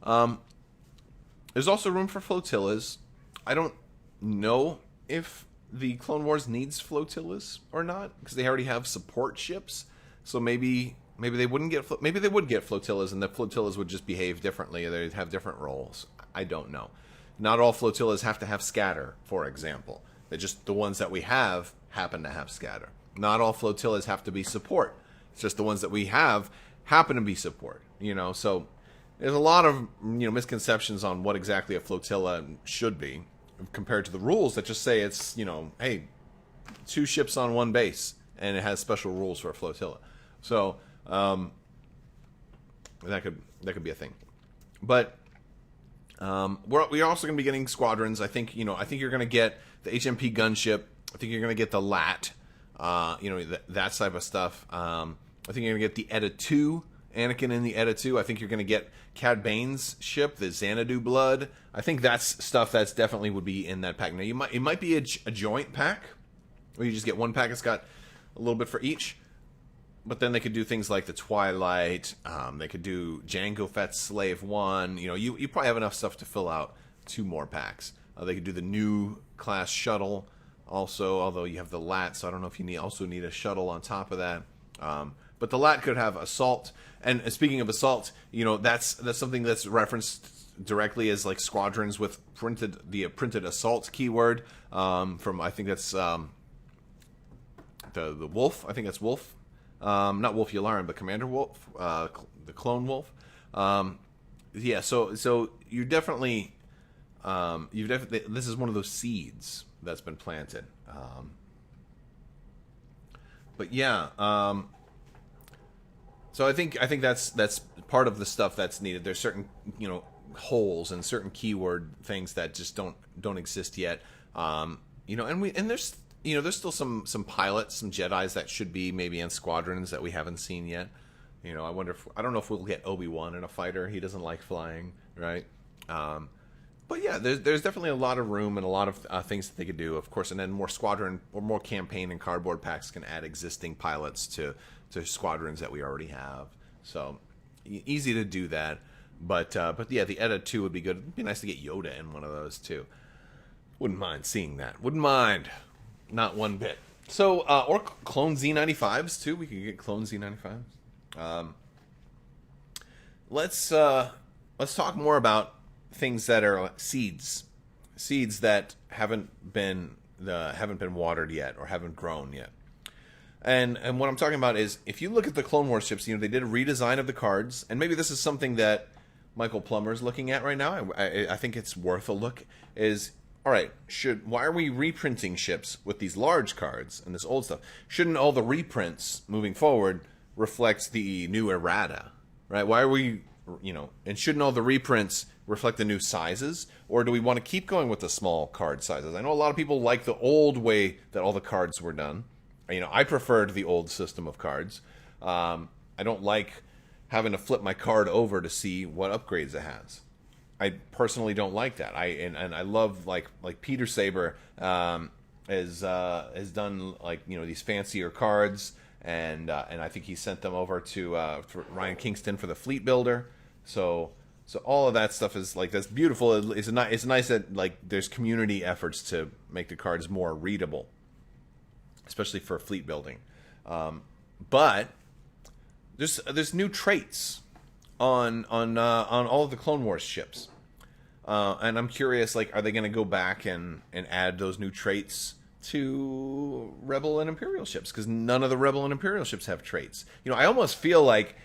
A: There's also room for flotillas. I don't know if the Clone Wars needs flotillas or not, because they already have support ships. So maybe they wouldn't get... Maybe they would get flotillas, and the flotillas would just behave differently. They'd have different roles. I don't know. Not all flotillas have to have scatter, for example. They're just the ones that we have happen to have scatter. Not all flotillas have to be support. It's just the ones that we have happen to be support, you know. So there's a lot of, you know, misconceptions on what exactly a flotilla should be compared to the rules that just say it's, you know, hey, 2 ships on 1 base, and it has special rules for a flotilla. So that could be a thing. But we're also going to be getting squadrons. I think you're going to get the HMP gunship. I think you're going to get the LAT. That type of stuff. I think you're going to get the Edda 2, Anakin in the Edda 2. I think you're going to get Cad Bane's ship, the Xanadu Blood. I think that's stuff that's definitely would be in that pack. Now, it might be a joint pack, where you just get 1 pack that's got a little bit for each. But then they could do things like the Twilight. They could do Jango Fett's Slave 1. You know, you probably have enough stuff to fill out 2 more packs. They could do the new class shuttle also, although you have the LAT, so I don't know if you also need a shuttle on top of that. But the LAT could have assault. And speaking of assault, you know, that's something that's referenced directly as like squadrons with printed assault keyword from, I think that's the Wolf. I think that's Wolf. Not Wolf Yularen, but Commander Wolf, the Clone Wolf. Yeah, so you definitely this is one of those seeds that's been planted. But yeah, so I think that's part of the stuff that's needed. There's certain, you know, holes and certain keyword things that just don't exist yet. You know, and there's still some pilots, some Jedis that should be maybe in squadrons that we haven't seen yet. You know, I don't know if we'll get Obi-Wan in a fighter. He doesn't like flying, right? But yeah, there's definitely a lot of room and a lot of things that they could do, of course. And then more squadron or more campaign and cardboard packs can add existing pilots to squadrons that we already have. So easy to do that. But yeah, the Edda 2 would be good. It'd be nice to get Yoda in one of those too. Wouldn't mind seeing that. Wouldn't mind. Not one bit. So or clone Z95s too. We could get clone Z95s. Let's talk more about things that are seeds that haven't been watered yet or haven't grown yet. And what I'm talking about is, if you look at the Clone Wars ships, you know, they did a redesign of the cards, and maybe this is something that Michael Plummer is looking at right now. I think it's worth a look. Is, all right, why are we reprinting ships with these large cards and this old stuff? Shouldn't all the reprints moving forward reflect the new errata, right? Why are we, you know, and shouldn't all the reprints reflect the new sizes, or do we want to keep going with the small card sizes? I know a lot of people like the old way that all the cards were done. You know, I preferred the old system of cards. I don't like having to flip my card over to see what upgrades it has. I personally don't like that. And I love like Peter Saber has done like these fancier cards, and I think he sent them over to for Ryan Kingston for the Fleet Builder. So all of that stuff is like that's beautiful. It's nice that like there's community efforts to make the cards more readable, especially for fleet building. But there's new traits on all of the Clone Wars ships, and I'm curious, like, are they going to go back and add those new traits to Rebel and Imperial ships? Because none of the Rebel and Imperial ships have traits. I almost feel like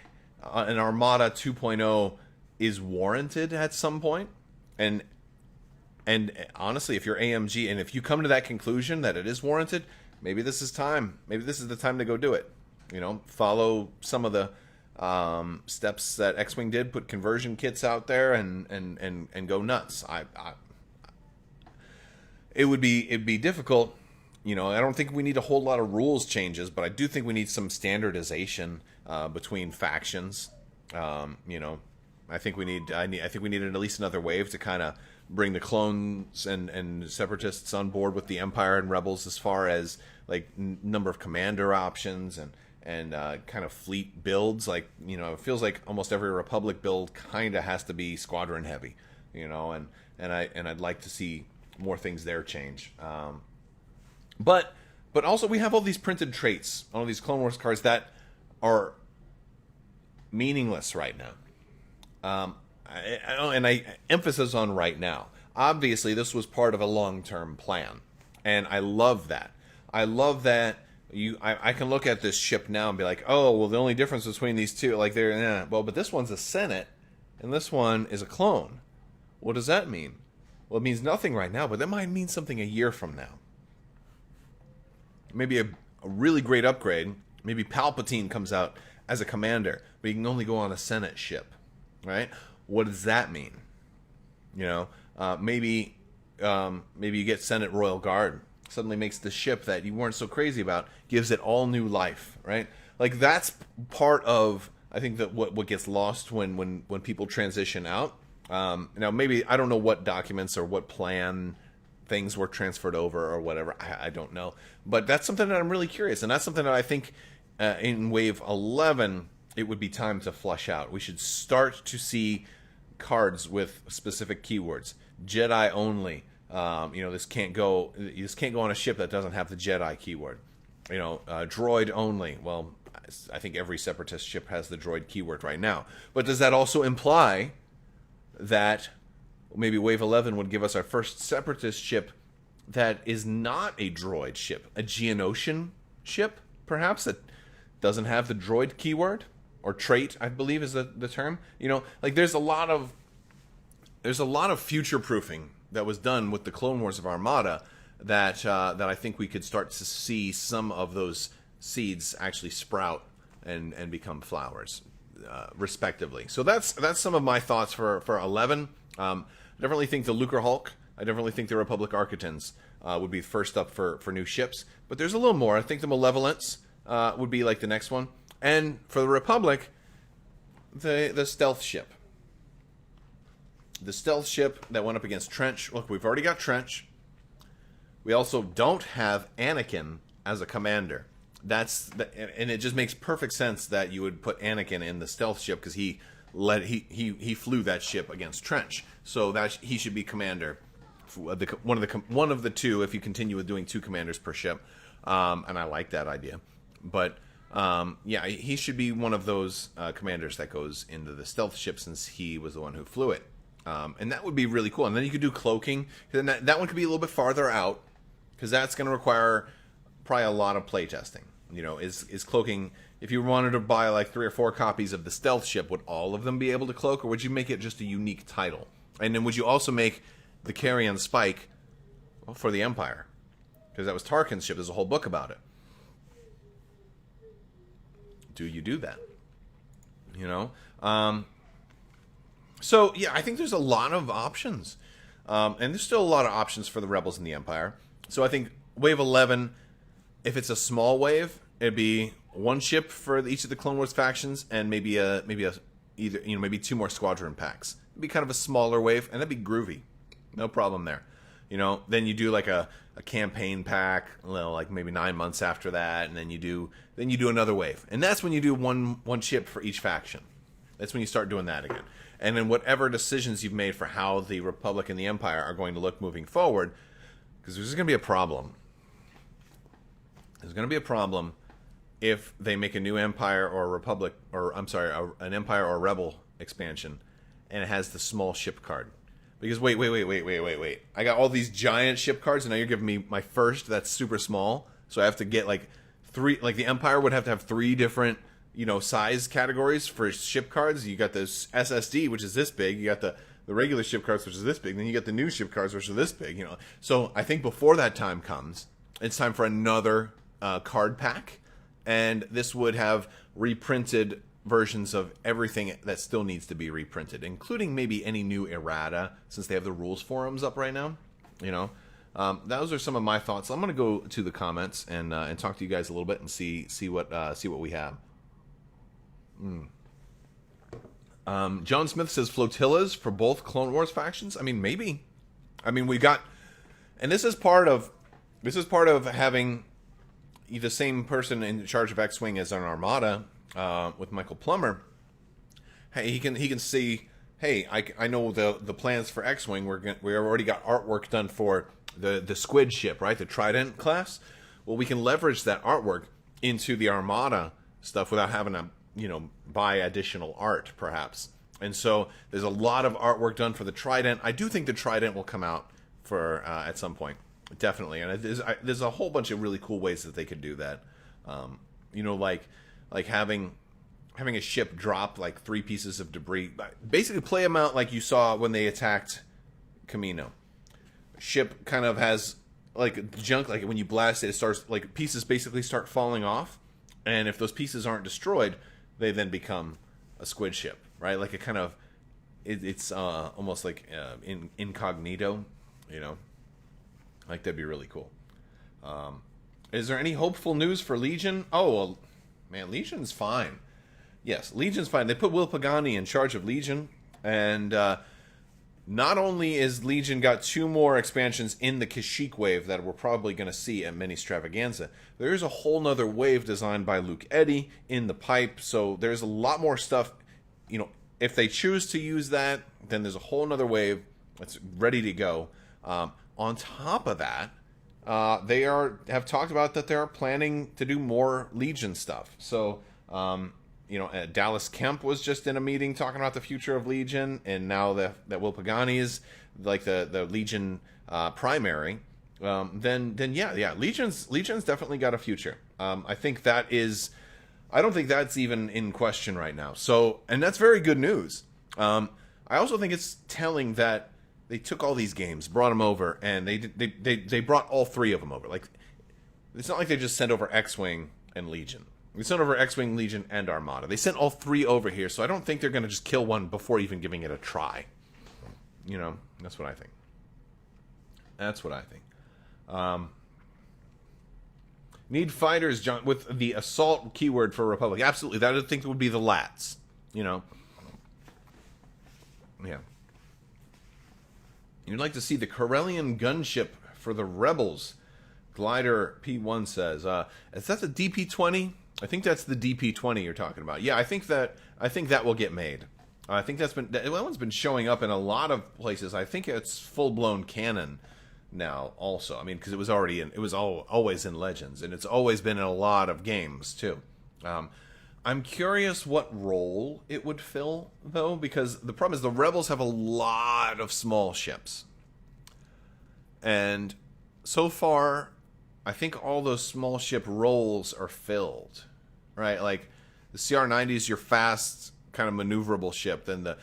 A: an Armada 2.0 is warranted at some point, and honestly, if you're AMG and if you come to that conclusion that it is warranted, maybe this is time. Maybe this is the time to go do it. Follow some of the steps that XWing did, put conversion kits out there, and go nuts. It'd be difficult. I don't think we need a whole lot of rules changes, but I do think we need some standardization between factions. I think we need at least another wave to kind of bring the clones and separatists on board with the Empire and Rebels as far as like number of commander options and kind of fleet builds. Like, it feels like almost every Republic build kind of has to be squadron heavy, and I'd like to see more things there change. But also we have all these printed traits on all these Clone Wars cards that are meaningless right now. I emphasis on right now. Obviously, this was part of a long-term plan, and I love that. I love that I can look at this ship now and be like, oh, well, the only difference between these two, like but this one's a Senate, and this one is a clone. What does that mean? Well, it means nothing right now, but that might mean something a year from now. Maybe a really great upgrade. Maybe Palpatine comes out as a commander, but he can only go on a Senate ship. Right? What does that mean? Maybe you get Senate Royal Guard. Suddenly makes the ship that you weren't so crazy about, gives it all new life, right? Like that's part of, I think, that what gets lost when people transition out. Now maybe I don't know what documents or what plan things were transferred over or whatever. I don't know, but that's something that I'm really curious, and that's something that I think in Wave 11. It would be time to flush out. We should start to see cards with specific keywords. Jedi only. This can't go on a ship that doesn't have the Jedi keyword. Droid only. Well, I think every Separatist ship has the droid keyword right now. But does that also imply that maybe Wave 11 would give us our first Separatist ship that is not a droid ship, a Geonosian ship, perhaps, that doesn't have the droid keyword? Or trait, I believe, is the term. Like there's a lot of future proofing that was done with the Clone Wars of Armada that I think we could start to see some of those seeds actually sprout and become flowers, respectively. So that's some of my thoughts for 11. I definitely think the Lucre Hulk. I definitely think the Republic Architans would be first up for new ships. But there's a little more. I think the Malevolence would be like the next one. And for the Republic, the stealth ship. The stealth ship that went up against Trench. Look, we've already got Trench. We also don't have Anakin as a commander. And it just makes perfect sense that you would put Anakin in the stealth ship because he flew that ship against Trench. So that he should be commander. One of the two if you continue with doing 2 commanders per ship. And I like that idea. But he should be one of those commanders that goes into the stealth ship since he was the one who flew it. And that would be really cool. And then you could do cloaking. Then that one could be a little bit farther out because that's going to require probably a lot of playtesting. Is cloaking, if you wanted to buy like 3 or 4 copies of the stealth ship, would all of them be able to cloak, or would you make it just a unique title? And then would you also make the Carrion Spike for the Empire? Because that was Tarkin's ship. There's a whole book about it. Do you do that? So yeah, I think there's a lot of options, and there's still a lot of options for the Rebels and the Empire. So I think Wave 11, if it's a small wave, it'd be 1 ship for each of the Clone Wars factions, and maybe a either, maybe 2 more squadron packs. It'd be kind of a smaller wave, and that'd be groovy. No problem there. Then you do like a campaign pack, like maybe 9 months after that, and then you do another wave. And that's when you do one ship for each faction. That's when you start doing that again. And then whatever decisions you've made for how the Republic and the Empire are going to look moving forward, because there's going to be a problem. There's going to be a problem if they make a new Empire or a Republic, or I'm sorry, an Empire or a Rebel expansion, and it has the small ship card. Because wait. I got all these giant ship cards, and now you're giving me my first that's super small. So I have to get like 3, like the Empire would have to have 3 different, size categories for ship cards. You got this SSD, which is this big. You got the regular ship cards, which is this big. Then you got the new ship cards, which are this big, So I think before that time comes, it's time for another card pack. And this would have reprinted versions of everything that still needs to be reprinted, including maybe any new errata, since they have the rules forums up right now. Those are some of my thoughts. I'm going to go to the comments and talk to you guys a little bit and see what we have. John Smith says flotillas for both Clone Wars factions. I mean, maybe. I mean, we got, and this is part of having the same person in charge of X-Wing as an Armada. With Michael Plummer, hey, he can see, hey, I know the plans for X-Wing. We already got artwork done for the Squid ship, right? The Trident class. Well, we can leverage that artwork into the Armada stuff without having to, buy additional art, perhaps. And so there's a lot of artwork done for the Trident. I do think the Trident will come out for at some point, definitely. And there's a whole bunch of really cool ways that they could do that. Like having a ship drop like 3 pieces of debris. Basically play them out like you saw when they attacked Kamino. Ship kind of has like junk, like when you blast it, it starts, like pieces basically start falling off. And if those pieces aren't destroyed, they then become a squid ship, right? Like it's almost like incognito, like that'd be really cool. Is there any hopeful news for Legion? Oh, well, man, Legion's fine. Yes, Legion's fine. They put Will Pagani in charge of Legion, and not only is Legion got 2 more expansions in the Kashyyyk wave that we're probably going to see at Mini Stravaganza, there's a whole nother wave designed by Luke Eddy in the pipe, so there's a lot more stuff. If they choose to use that, then there's a whole nother wave that's ready to go. On top of that, they have talked about that they're planning to do more Legion stuff. So, Dallas Kemp was just in a meeting talking about the future of Legion, and now that Will Pagani is like the Legion primary, then Legion's definitely got a future. I don't think that's even in question right now. So, and that's very good news. I also think it's telling that they took all these games, brought them over, and they brought all 3 of them over. Like, it's not like they just sent over X-Wing and Legion. They sent over X-Wing, Legion, and Armada. They sent all 3 over here, so I don't think they're going to just kill one before even giving it a try. That's what I think. Need fighters, John, with the assault keyword for Republic. Absolutely. That I think would be the lats. Yeah. You'd like to see the Corellian gunship for the Rebels. Glider P1 says, is that the DP-20? I think that's the DP-20 you're talking about. Yeah, I think that will get made. I think that one's been showing up in a lot of places. I think it's full-blown canon now also. I mean, because it was always in Legends, and it's always been in a lot of games too. I'm curious what role it would fill, though, because the problem is the Rebels have a lot of small ships. And so far, I think all those small ship roles are filled, right? Like, the CR-90 is your fast, kind of maneuverable ship. Then the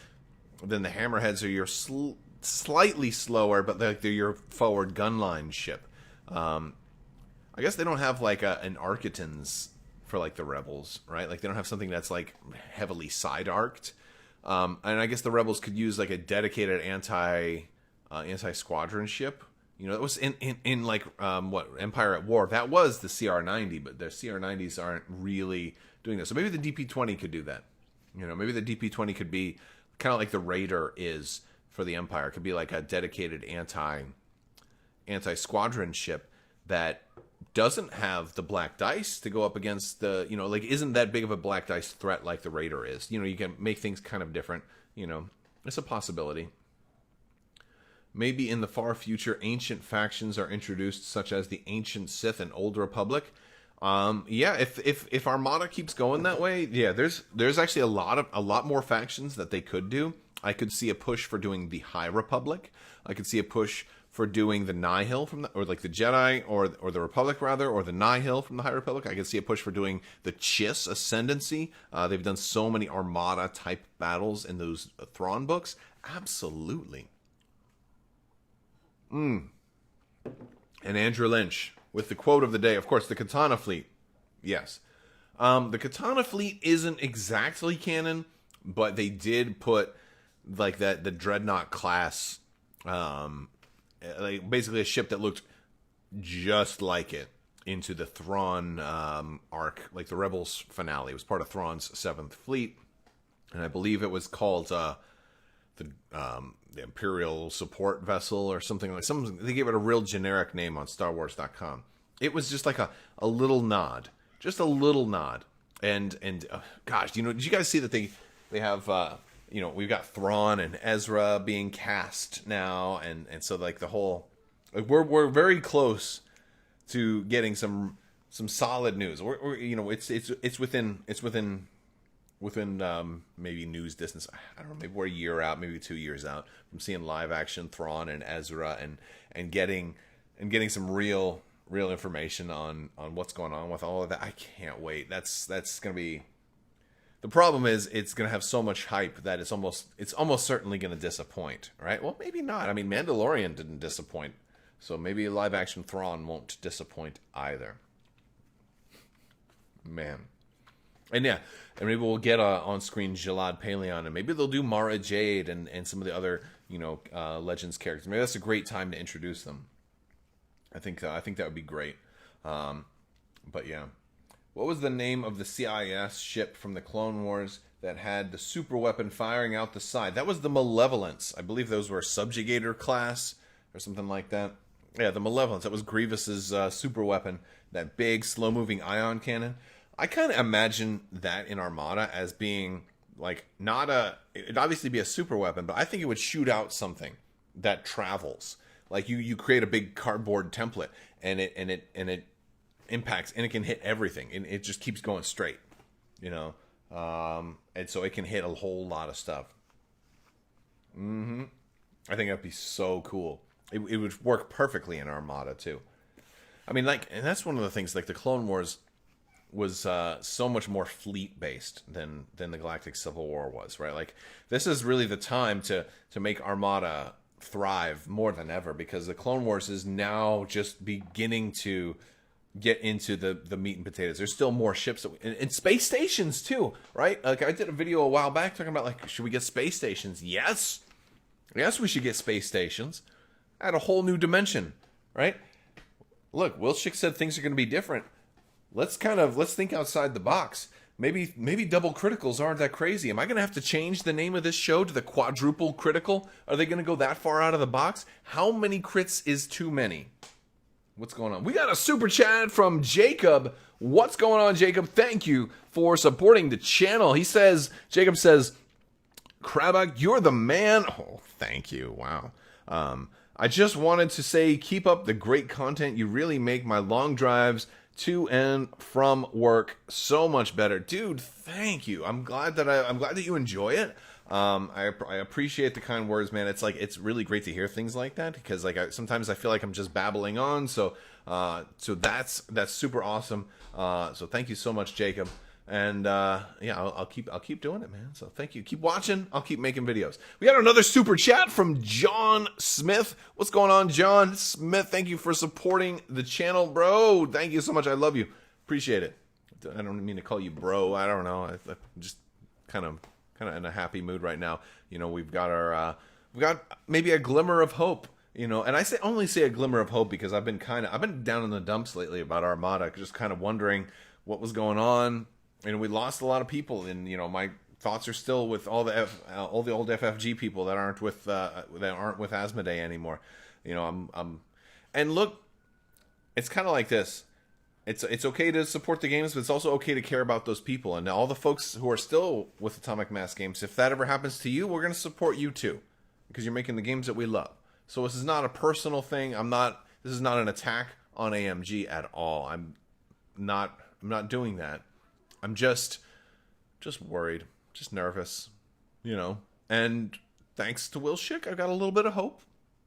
A: Hammerheads are your slightly slower, but they're your forward gunline ship. I guess they don't have, like, an Architans for like the Rebels, right? Like they don't have something that's like heavily side arced. And I guess the Rebels could use like a dedicated anti squadron ship. It was in like what Empire at War. That was the CR-90, but their CR-90s aren't really doing this. So maybe the DP-20 could do that. You know, maybe the DP-20 could be kind of like the Raider is for the Empire. It could be like a dedicated anti-squadron ship that doesn't have the black dice to go up against the, you know, like isn't that big of a black dice threat like the Raider is. You know, you can make things kind of different. You know, it's a possibility. Maybe in the far future, ancient factions are introduced, such as the Ancient Sith and Old Republic. Yeah, if Armada keeps going that way, yeah, there's actually a lot more factions that they could do. I could see a push for doing the High Republic. I could see a push for doing the Nihil from the, or like the Jedi or the Republic rather, or the Nihil from the High Republic. I could see a push for doing the Chiss Ascendancy. They've done so many Armada type battles in those Thrawn books. Absolutely. And Andrew Lynch with the quote of the day, of course, the Katana fleet. Yes. The Katana fleet isn't exactly canon, but they did put like that the Dreadnought class, like basically a ship that looked just like it into the Thrawn arc, like the Rebels finale. It was part of Thrawn's 7th Fleet, and I believe it was called the Imperial Support Vessel or something like something. They gave it a real generic name on StarWars.com. It was just like a little nod, just a little nod. And gosh, you know, did you guys see that they have you know, we've got Thrawn and Ezra being cast now, and so like the whole, like we're very close to getting some solid news. We're you know, it's within maybe news distance. I don't know, maybe we're a year out, maybe 2 years out from seeing live action Thrawn and Ezra and getting some real information on what's going on with all of that. I can't wait. That's gonna be. The problem is it's going to have so much hype that it's almost certainly going to disappoint, right? Well, maybe not. I mean, Mandalorian didn't disappoint, so maybe live action Thrawn won't disappoint either. Man. And yeah, and maybe we'll get on screen Jalad Paleon, and maybe they'll do Mara Jade and some of the other, you know, Legends characters. Maybe that's a great time to introduce them. I think that would be great. But yeah. What was the name of the CIS ship from the Clone Wars that had the super weapon firing out the side? That was the Malevolence. I believe those were Subjugator class or something like that. Yeah, the Malevolence. That was Grievous's super weapon, that big slow-moving ion cannon. I kind of imagine that in Armada as being like it'd obviously be a super weapon, but I think it would shoot out something that travels. Like you create a big cardboard template and it impacts, and it can hit everything, and it just keeps going straight, you know, and so it can hit a whole lot of stuff. I think that'd be so cool. It would work perfectly in Armada too. I mean, like, and that's one of the things. Like the Clone Wars was so much more fleet based than the Galactic Civil War was, right? Like this is really the time to make Armada thrive more than ever, because the Clone Wars is now just beginning to get into the meat and potatoes. There's still more ships and space stations too, right? Like I did a video a while back talking about, like, should we get space stations? Yes, we should get space stations. Add a whole new dimension, right? Look, Wilczek said things are going to be different. Let's think outside the box. Maybe double criticals aren't that crazy. Am I going to have to change the name of this show to the quadruple critical? Are they going to go that far out of the box? How many crits is too many? What's going on? We got a super chat from Jacob. What's going on, Jacob? Thank you for supporting the channel. Jacob says, Crabbok, you're the man. Oh, thank you. Wow. I just wanted to say, keep up the great content. You really make my long drives to and from work so much better. Dude, thank you. I'm glad that you enjoy it. I appreciate the kind words, man. It's like, it's really great to hear things like that, because like sometimes I feel like I'm just babbling on. So that's super awesome. So thank you so much, Jacob. And yeah, I'll keep doing it, man. So thank you. Keep watching. I'll keep making videos. We got another super chat from John Smith. What's going on, John Smith? Thank you for supporting the channel, bro. Thank you so much. I love you. Appreciate it. I don't mean to call you bro. I don't know. I'm just kind of in a happy mood right now. You know, we've got maybe a glimmer of hope. You know, and I only say a glimmer of hope because I've been down in the dumps lately about Armada, just kind of wondering what was going on. And we lost a lot of people in, you know, my thoughts are still with all the old FFG people that aren't with Asmodee anymore. You know, and look, it's kind of like this. It's okay to support the games, but it's also okay to care about those people and all the folks who are still with Atomic Mass Games. If that ever happens to you, we're going to support you too, because you're making the games that we love. So this is not a personal thing. This is not an attack on AMG at all. I'm not doing that. I'm just worried, just nervous, you know. And thanks to Will Schick, I've got a little bit of hope,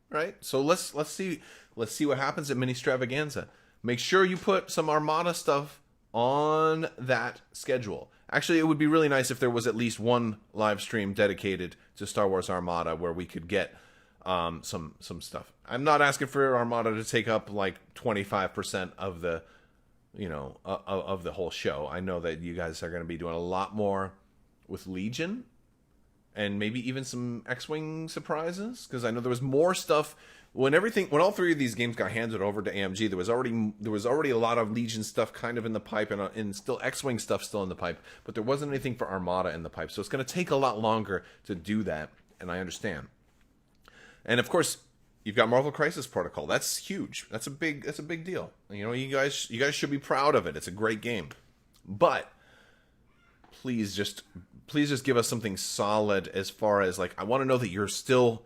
A: right? So let's see what happens at Mini Stravaganza. Make sure you put some Armada stuff on that schedule. Actually, it would be really nice if there was at least one live stream dedicated to Star Wars Armada where we could get some stuff. I'm not asking for Armada to take up like 25% of the, you know, of the whole show. I know that you guys are going to be doing a lot more with Legion and maybe even some X-Wing surprises, because I know there was more stuff when all three of these games got handed over to AMG. There was already a lot of Legion stuff kind of in the pipe, and still X-Wing stuff still in the pipe, but there wasn't anything for Armada in the pipe. So it's going to take a lot longer to do that, and I understand. And of course, you've got Marvel Crisis Protocol. That's huge. That's a big deal. You know, you guys should be proud of it. It's a great game. But please just give us something solid as far as, like, I want to know that you're still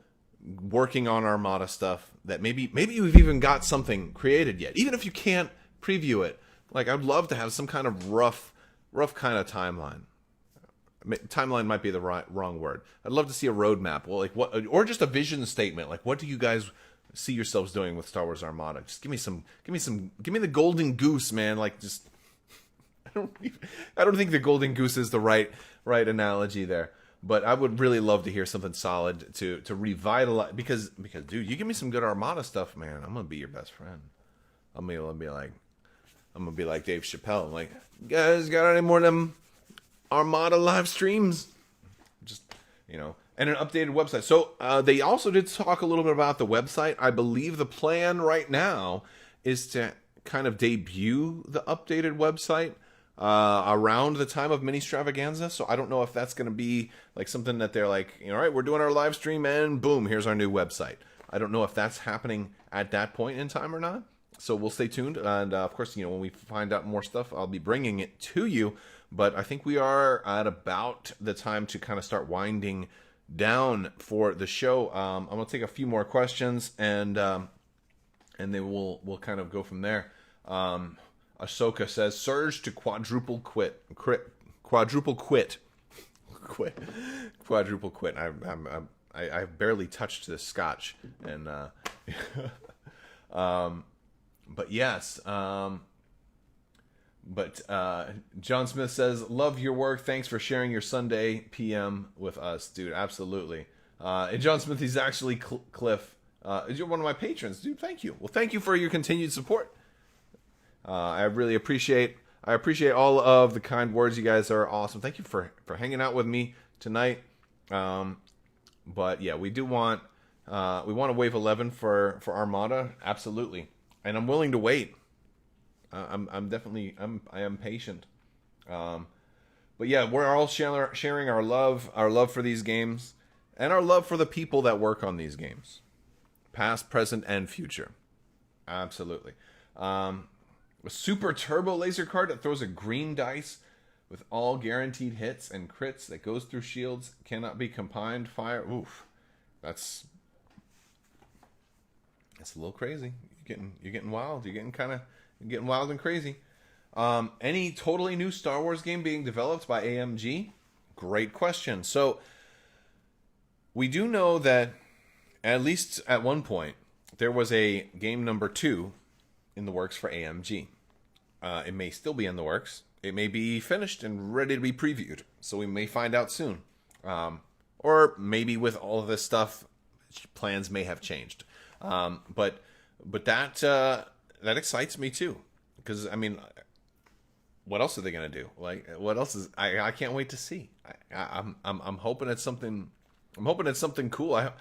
A: working on Armada stuff, that maybe you've even got something created yet. Even if you can't preview it, like, I'd love to have some kind of rough kind of timeline. Timeline might be the wrong word. I'd love to see a roadmap, well, like what, or just a vision statement. Like, what do you guys see yourselves doing with Star Wars Armada? Just give me the golden goose, man. Like, just I don't think the golden goose is the right analogy there. But I would really love to hear something solid to revitalize, because dude, you give me some good Armada stuff, man, I'm gonna be your best friend. I'm gonna be like Dave Chappelle. Like, you guys got any more of them Armada live streams? Just, you know, and an updated website. So they also did talk a little bit about the website. I believe the plan right now is to kind of debut the updated website around the time of Mini Stravaganza. So I don't know if that's going to be like something that they're like, you know, all right, we're doing our live stream and boom, here's our new website. I don't know if that's happening at that point in time or not. So we'll stay tuned. And of course, you know, when we find out more stuff, I'll be bringing it to you. But I think we are at about the time to kind of start winding down for the show. I'm going to take a few more questions, and then we'll kind of go from there. Ahsoka says, surge to quadruple quit. Quadruple quit. I've barely touched this scotch, and but yes. But John Smith says, love your work. Thanks for sharing your Sunday PM with us, dude. Absolutely. And John Smith, he's actually Cliff. You're one of my patrons, dude. Thank you. Well, thank you for your continued support. I really appreciate all of the kind words. You guys are awesome. Thank you for hanging out with me tonight. But yeah, we want a Wave 11 for Armada. Absolutely. And I'm willing to wait. I am patient. But yeah, we're all sharing our love for these games, and our love for the people that work on these games, past, present, and future. Absolutely. A super turbo laser card that throws a green dice with all guaranteed hits and crits that goes through shields, cannot be combined fire. Oof, that's a little crazy. You're getting wild. You're getting wild and crazy. Any totally new Star Wars game being developed by AMG? Great question. So we do know that at least at one point there was a game number 2 in the works for AMG. It may still be in the works. It may be finished and ready to be previewed. So we may find out soon. Or maybe with all of this stuff, plans may have changed. But that excites me too, because I mean, what else are they gonna do? Like, what else is? I can't wait to see. I'm hoping it's something. I'm hoping it's something cool. I'm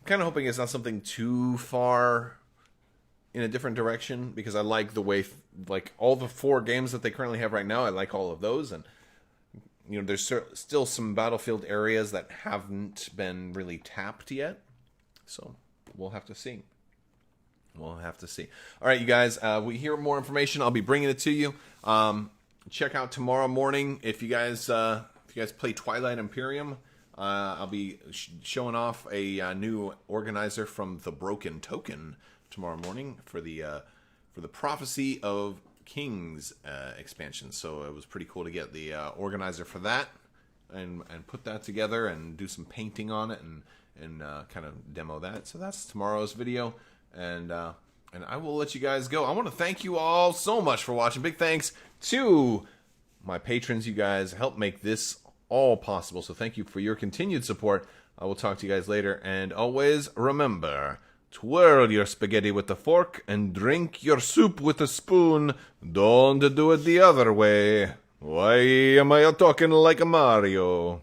A: kind of hoping it's not something too far in a different direction, because I like the way, like, all the 4 games that they currently have right now. I like all of those, and there's still some battlefield areas that haven't been really tapped yet. So we'll have to see. We'll have to see. All right, you guys, we hear more information. I'll be bringing it to you. Check out tomorrow morning if you guys play Twilight Imperium. I'll be showing off a new organizer from the Broken Token tomorrow morning for the Prophecy of Kings expansion. So it was pretty cool to get the organizer for that and put that together and do some painting on it and kind of demo that. So that's tomorrow's video. And I will let you guys go. I want to thank you all so much for watching. Big thanks to my patrons. You guys help make this all possible. So thank you for your continued support. I will talk to you guys later. And always remember, twirl your spaghetti with a fork and drink your soup with a spoon. Don't do it the other way. Why am I talking like a Mario?